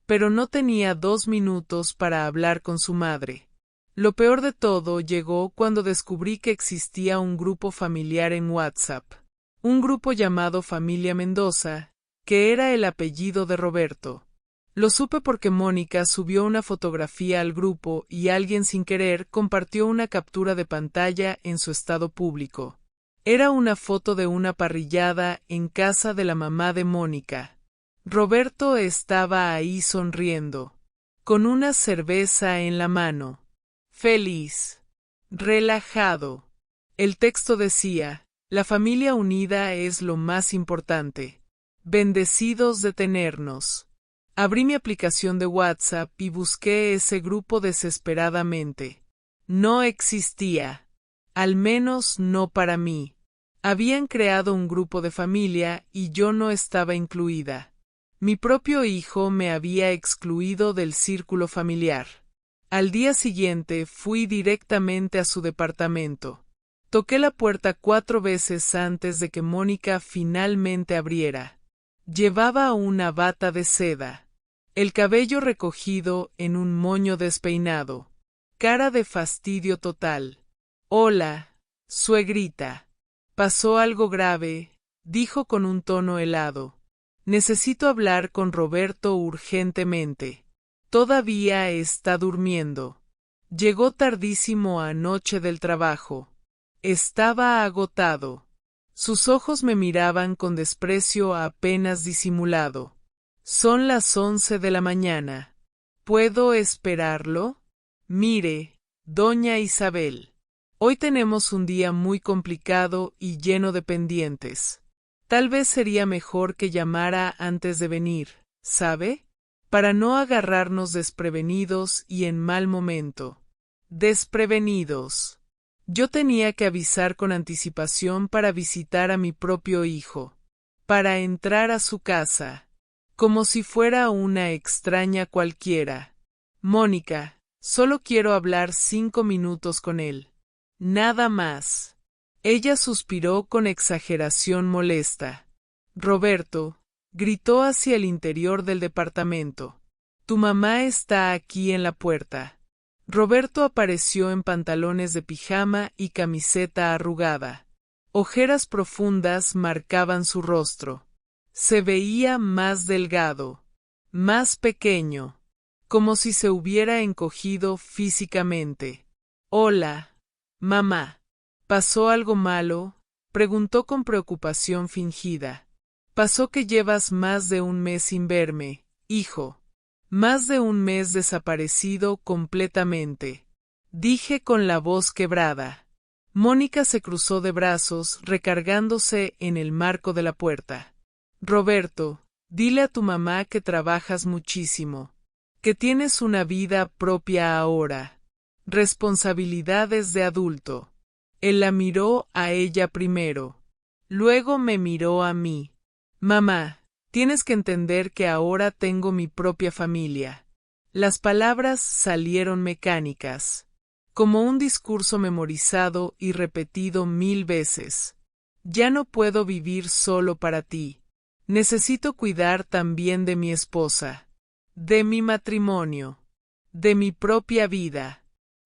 Pero no tenía 2 minutos para hablar con su madre. Lo peor de todo llegó cuando descubrí que existía un grupo familiar en WhatsApp. un grupo llamado Familia Mendoza, que era el apellido de Roberto. Lo supe porque Mónica subió una fotografía al grupo y alguien sin querer compartió una captura de pantalla en su estado público. Era una foto de una parrillada en casa de la mamá de Mónica. Roberto estaba ahí sonriendo, con una cerveza en la mano. Feliz. Relajado. El texto decía: la familia unida es lo más importante. Bendecidos de tenernos. Abrí mi aplicación de WhatsApp y busqué ese grupo desesperadamente. No existía. Al menos no para mí. Habían creado un grupo de familia y yo no estaba incluida. Mi propio hijo me había excluido del círculo familiar. Al día siguiente fui directamente a su departamento. Toqué la puerta 4 veces antes de que Mónica finalmente abriera. Llevaba una bata de seda, el cabello recogido en un moño despeinado, cara de fastidio total. Hola, suegrita. Pasó algo grave, dijo con un tono helado. Necesito hablar con Roberto urgentemente. Todavía está durmiendo. Llegó tardísimo anoche del trabajo. Estaba agotado. Sus ojos me miraban con desprecio apenas disimulado. Son las 11 de la mañana. ¿Puedo esperarlo? Mire, doña Isabel. Hoy tenemos un día muy complicado y lleno de pendientes. Tal vez sería mejor que llamara antes de venir, ¿sabe? Para no agarrarnos desprevenidos y en mal momento. Desprevenidos. Yo tenía que avisar con anticipación para visitar a mi propio hijo, para entrar a su casa, como si fuera una extraña cualquiera. Mónica, solo quiero hablar 5 minutos con él. Nada más. Ella suspiró con exageración molesta. Roberto, gritó hacia el interior del departamento. Tu mamá está aquí en la puerta. Roberto apareció en pantalones de pijama y camiseta arrugada. Ojeras profundas marcaban su rostro. Se veía más delgado, más pequeño, como si se hubiera encogido físicamente. Hola, mamá. ¿Pasó algo malo? Preguntó con preocupación fingida. Pasó que llevas más de un mes sin verme, hijo. Más de un mes desaparecido completamente. Dije con la voz quebrada. Mónica se cruzó de brazos, recargándose en el marco de la puerta. Roberto, dile a tu mamá que trabajas muchísimo, que tienes una vida propia ahora, responsabilidades de adulto. Él la miró a ella primero. Luego me miró a mí. Mamá, tienes que entender que ahora tengo mi propia familia. Las palabras salieron mecánicas, como un discurso memorizado y repetido 1000 veces. Ya no puedo vivir solo para ti. Necesito cuidar también de mi esposa, de mi matrimonio, de mi propia vida.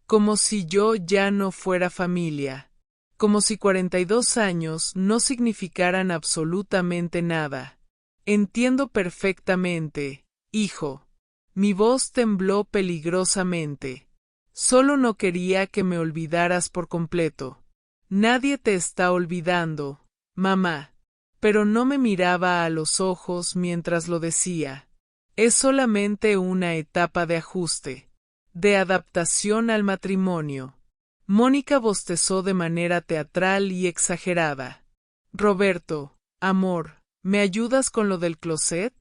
Como si yo ya no fuera familia, como si 42 años no significaran absolutamente nada. Entiendo perfectamente, hijo. Mi voz tembló peligrosamente. Solo no quería que me olvidaras por completo. Nadie te está olvidando, mamá. Pero no me miraba a los ojos mientras lo decía. Es solamente una etapa de ajuste, de adaptación al matrimonio. Mónica bostezó de manera teatral y exagerada. Roberto, amor, ¿me ayudas con lo del closet?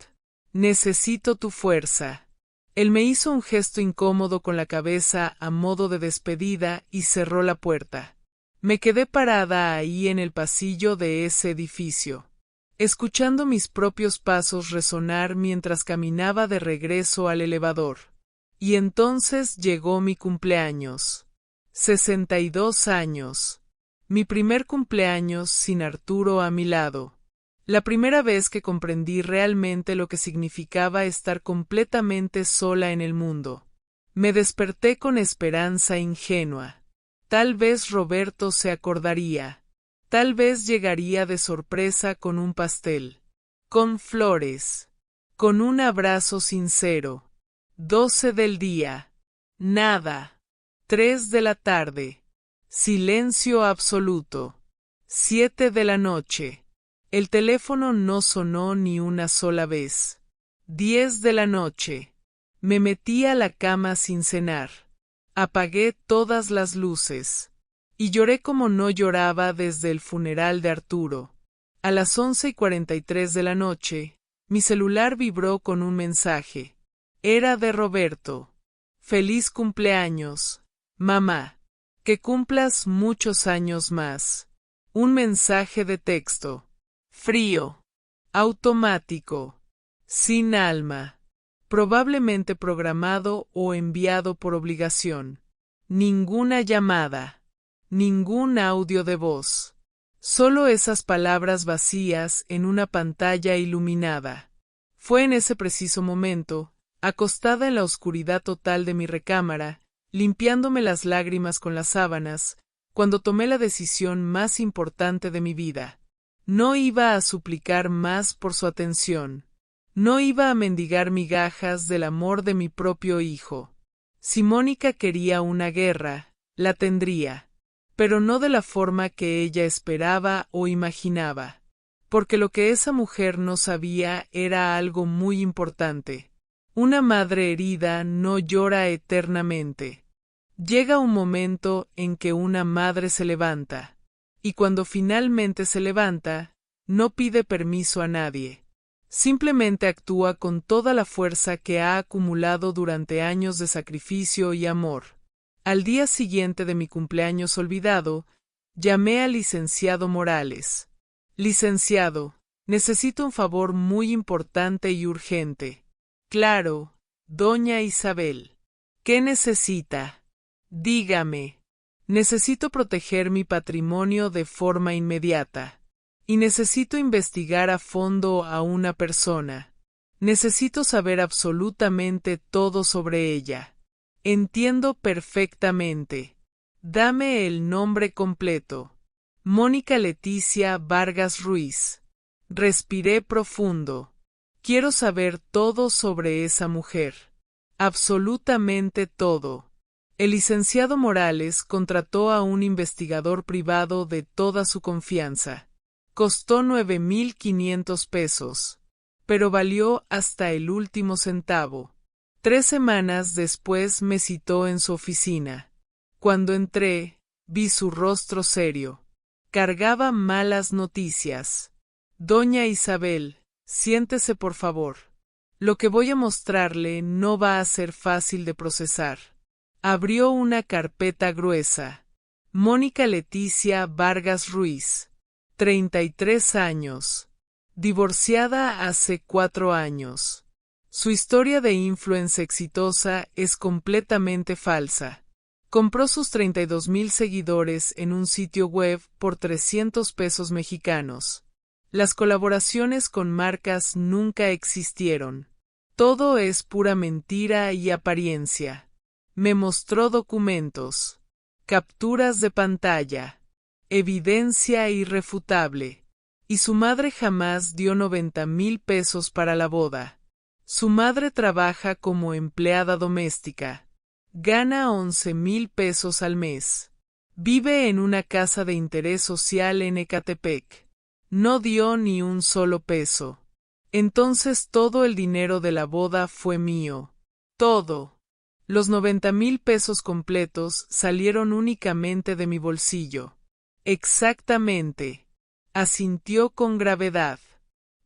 Necesito tu fuerza. Él me hizo un gesto incómodo con la cabeza a modo de despedida y cerró la puerta. Me quedé parada ahí en el pasillo de ese edificio, escuchando mis propios pasos resonar mientras caminaba de regreso al elevador. Y entonces llegó mi cumpleaños. 62 años. Mi primer cumpleaños sin Arturo a mi lado. La primera vez que comprendí realmente lo que significaba estar completamente sola en el mundo. Me desperté con esperanza ingenua. Tal vez Roberto se acordaría. Tal vez llegaría de sorpresa con un pastel, con flores, con un abrazo sincero. 12 del día. Nada. 3 de la tarde. Silencio absoluto. 7 de la noche. El teléfono no sonó ni una sola vez. 10 de la noche. Me metí a la cama sin cenar. Apagué todas las luces. Y lloré como no lloraba desde el funeral de Arturo. A las 11:43 de la noche, mi celular vibró con un mensaje. Era de Roberto. Feliz cumpleaños, mamá. Que cumplas muchos años más. Un mensaje de texto. Frío. Automático. Sin alma. Probablemente programado o enviado por obligación. Ninguna llamada. Ningún audio de voz. Solo esas palabras vacías en una pantalla iluminada. Fue en ese preciso momento, acostada en la oscuridad total de mi recámara, limpiándome las lágrimas con las sábanas, cuando tomé la decisión más importante de mi vida. No iba a suplicar más por su atención. No iba a mendigar migajas del amor de mi propio hijo. Si Mónica quería una guerra, la tendría. Pero no de la forma que ella esperaba o imaginaba. Porque lo que esa mujer no sabía era algo muy importante. Una madre herida no llora eternamente. Llega un momento en que una madre se levanta. Y cuando finalmente se levanta, no pide permiso a nadie. Simplemente actúa con toda la fuerza que ha acumulado durante años de sacrificio y amor. Al día siguiente de mi cumpleaños olvidado, llamé al licenciado Morales. Licenciado, necesito un favor muy importante y urgente. Claro, doña Isabel. ¿Qué necesita? Dígame. Necesito proteger mi patrimonio de forma inmediata. Y necesito investigar a fondo a una persona. Necesito saber absolutamente todo sobre ella. Entiendo perfectamente. Dame el nombre completo. Mónica Leticia Vargas Ruiz. Respiré profundo. Quiero saber todo sobre esa mujer. Absolutamente todo. El licenciado Morales contrató a un investigador privado de toda su confianza. Costó 9,500 pesos. Pero valió hasta el último centavo. 3 semanas después me citó en su oficina. Cuando entré, vi su rostro serio. Cargaba malas noticias. Doña Isabel, siéntese por favor. Lo que voy a mostrarle no va a ser fácil de procesar. Abrió una carpeta gruesa. Mónica Leticia Vargas Ruiz. 33 años. Divorciada hace 4 años. Su historia de influencer exitosa es completamente falsa. Compró sus 32,000 seguidores en un sitio web por 300 pesos mexicanos. Las colaboraciones con marcas nunca existieron. Todo es pura mentira y apariencia. Me mostró documentos, capturas de pantalla, evidencia irrefutable. Y su madre jamás dio 90,000 pesos para la boda. Su madre trabaja como empleada doméstica. Gana 11,000 pesos al mes. Vive en una casa de interés social en Ecatepec. No dio ni un solo peso. Entonces todo el dinero de la boda fue mío. Todo. Los 90,000 pesos completos salieron únicamente de mi bolsillo. Exactamente. Asintió con gravedad.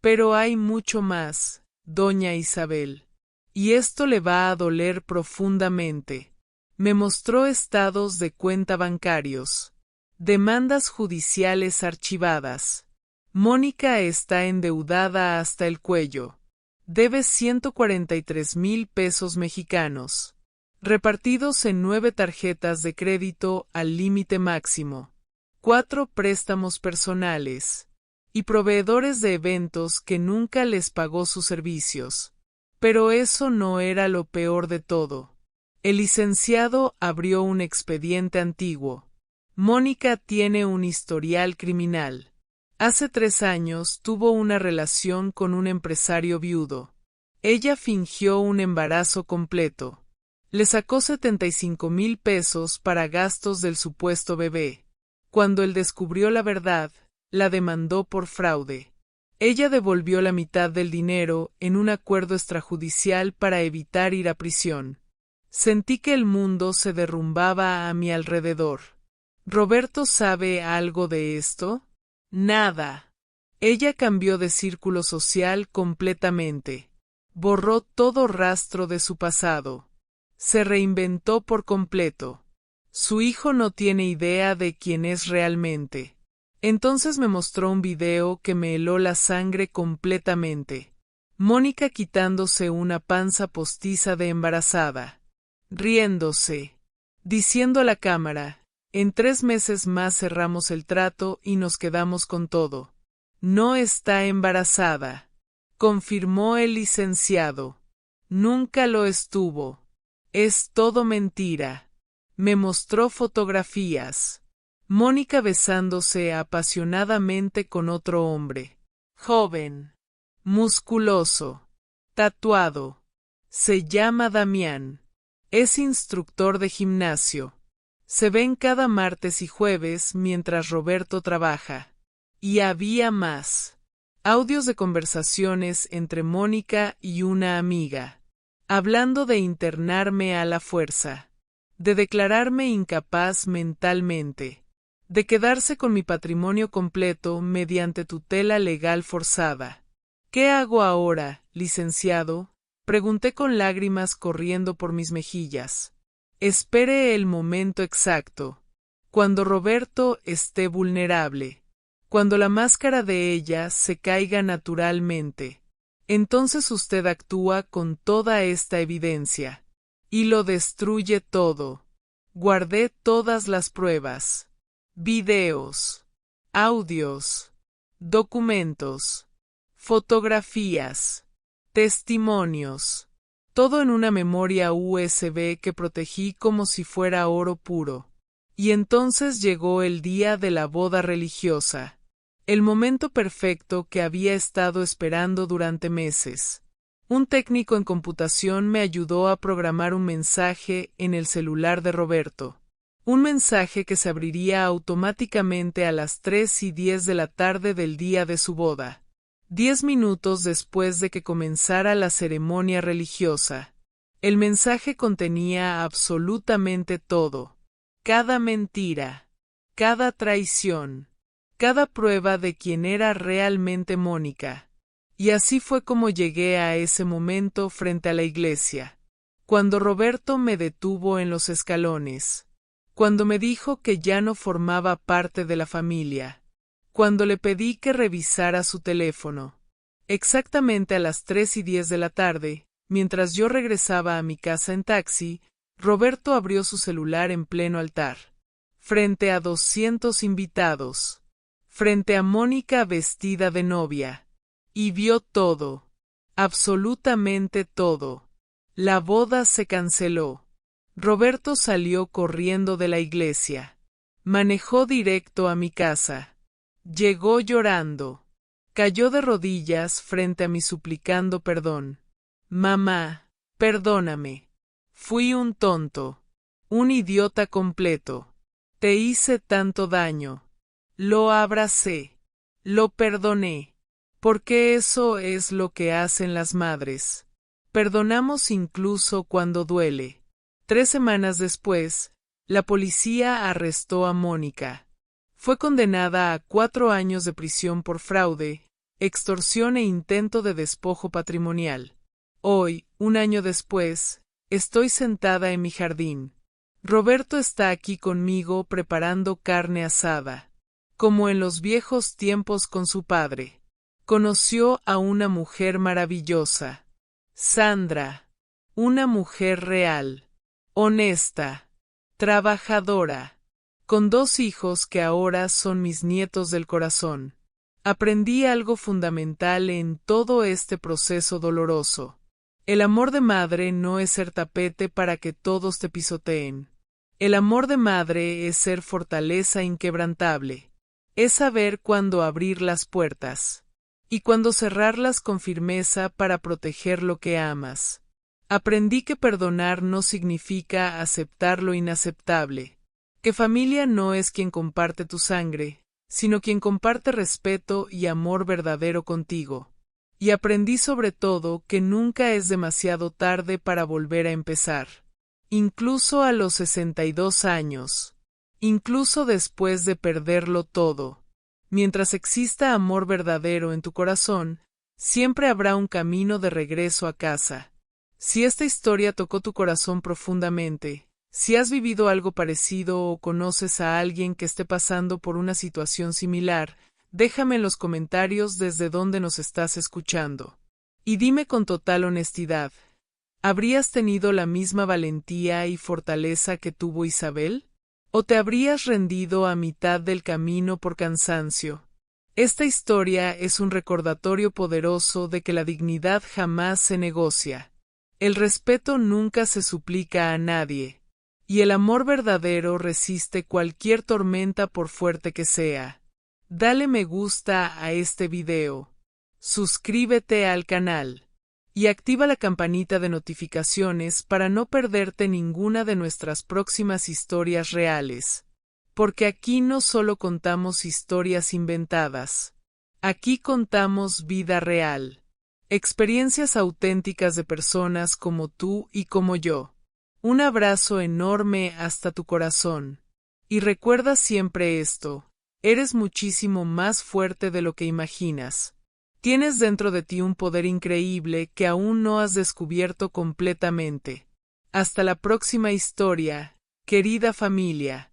Pero hay mucho más, doña Isabel. Y esto le va a doler profundamente. Me mostró estados de cuenta bancarios. Demandas judiciales archivadas. Mónica está endeudada hasta el cuello. Debe 143,000 pesos mexicanos. Repartidos en 9 tarjetas de crédito al límite máximo. 4 préstamos personales. Y proveedores de eventos que nunca les pagó sus servicios. Pero eso no era lo peor de todo. El licenciado abrió un expediente antiguo. Mónica tiene un historial criminal. Hace 3 años tuvo una relación con un empresario viudo. Ella fingió un embarazo completo. Le sacó 75,000 pesos para gastos del supuesto bebé. Cuando él descubrió la verdad, la demandó por fraude. Ella devolvió la mitad del dinero en un acuerdo extrajudicial para evitar ir a prisión. Sentí que el mundo se derrumbaba a mi alrededor. ¿Roberto sabe algo de esto? Nada. Ella cambió de círculo social completamente. Borró todo rastro de su pasado. Se reinventó por completo. Su hijo no tiene idea de quién es realmente. Entonces me mostró un video que me heló la sangre completamente. Mónica quitándose una panza postiza de embarazada. Riéndose. Diciendo a la cámara, en 3 meses más cerramos el trato y nos quedamos con todo. No está embarazada. Confirmó el licenciado. Nunca lo estuvo. Es todo mentira. Me mostró fotografías. Mónica besándose apasionadamente con otro hombre. Joven. Musculoso. Tatuado. Se llama Damián. Es instructor de gimnasio. Se ven cada martes y jueves mientras Roberto trabaja. Y había más. Audios de conversaciones entre Mónica y una amiga. Hablando de internarme a la fuerza. De declararme incapaz mentalmente. De quedarse con mi patrimonio completo mediante tutela legal forzada. ¿Qué hago ahora, licenciado? Pregunté con lágrimas corriendo por mis mejillas. Espere el momento exacto. Cuando Roberto esté vulnerable. Cuando la máscara de ella se caiga naturalmente. Entonces usted actúa con toda esta evidencia. Y lo destruye todo. Guardé todas las pruebas. Videos. Audios. Documentos. Fotografías. Testimonios. Todo en una memoria USB que protegí como si fuera oro puro. Y entonces llegó el día de la boda religiosa. El momento perfecto que había estado esperando durante meses. Un técnico en computación me ayudó a programar un mensaje en el celular de Roberto. Un mensaje que se abriría automáticamente a las 3:10 de la tarde del día de su boda. 10 minutos después de que comenzara la ceremonia religiosa. El mensaje contenía absolutamente todo. Cada mentira. Cada traición. Cada prueba de quién era realmente Mónica. Y así fue como llegué a ese momento frente a la iglesia. Cuando Roberto me detuvo en los escalones. Cuando me dijo que ya no formaba parte de la familia. Cuando le pedí que revisara su teléfono. Exactamente a las 3:10 de la tarde, mientras yo regresaba a mi casa en taxi, Roberto abrió su celular en pleno altar. Frente a 200 invitados. Frente a Mónica vestida de novia. Y vio todo. Absolutamente todo. La boda se canceló. Roberto salió corriendo de la iglesia. Manejó directo a mi casa. Llegó llorando. Cayó de rodillas frente a mí suplicando perdón. Mamá, perdóname. Fui un tonto. Un idiota completo. Te hice tanto daño. Lo abracé. Lo perdoné. Porque eso es lo que hacen las madres. Perdonamos incluso cuando duele. 3 semanas después, la policía arrestó a Mónica. Fue condenada a 4 años de prisión por fraude, extorsión e intento de despojo patrimonial. Hoy, 1 año después, estoy sentada en mi jardín. Roberto está aquí conmigo preparando carne asada. Como en los viejos tiempos con su padre. Conoció a una mujer maravillosa. Sandra. Una mujer real. Honesta. Trabajadora. Con 2 hijos que ahora son mis nietos del corazón. Aprendí algo fundamental en todo este proceso doloroso. El amor de madre no es ser tapete para que todos te pisoteen. El amor de madre es ser fortaleza inquebrantable. Es saber cuándo abrir las puertas y cuándo cerrarlas con firmeza para proteger lo que amas. Aprendí que perdonar no significa aceptar lo inaceptable, que familia no es quien comparte tu sangre, sino quien comparte respeto y amor verdadero contigo. Y aprendí sobre todo que nunca es demasiado tarde para volver a empezar. Incluso a los 62 años. Incluso después de perderlo todo. Mientras exista amor verdadero en tu corazón, siempre habrá un camino de regreso a casa. Si esta historia tocó tu corazón profundamente, si has vivido algo parecido o conoces a alguien que esté pasando por una situación similar, déjame en los comentarios desde donde nos estás escuchando. Y dime con total honestidad, ¿habrías tenido la misma valentía y fortaleza que tuvo Isabel? ¿O te habrías rendido a mitad del camino por cansancio? Esta historia es un recordatorio poderoso de que la dignidad jamás se negocia. El respeto nunca se suplica a nadie. Y el amor verdadero resiste cualquier tormenta por fuerte que sea. Dale me gusta a este video. Suscríbete al canal. Y activa la campanita de notificaciones para no perderte ninguna de nuestras próximas historias reales. Porque aquí no solo contamos historias inventadas. Aquí contamos vida real. Experiencias auténticas de personas como tú y como yo. Un abrazo enorme hasta tu corazón. Y recuerda siempre esto, eres muchísimo más fuerte de lo que imaginas. Tienes dentro de ti un poder increíble que aún no has descubierto completamente. Hasta la próxima historia, querida familia.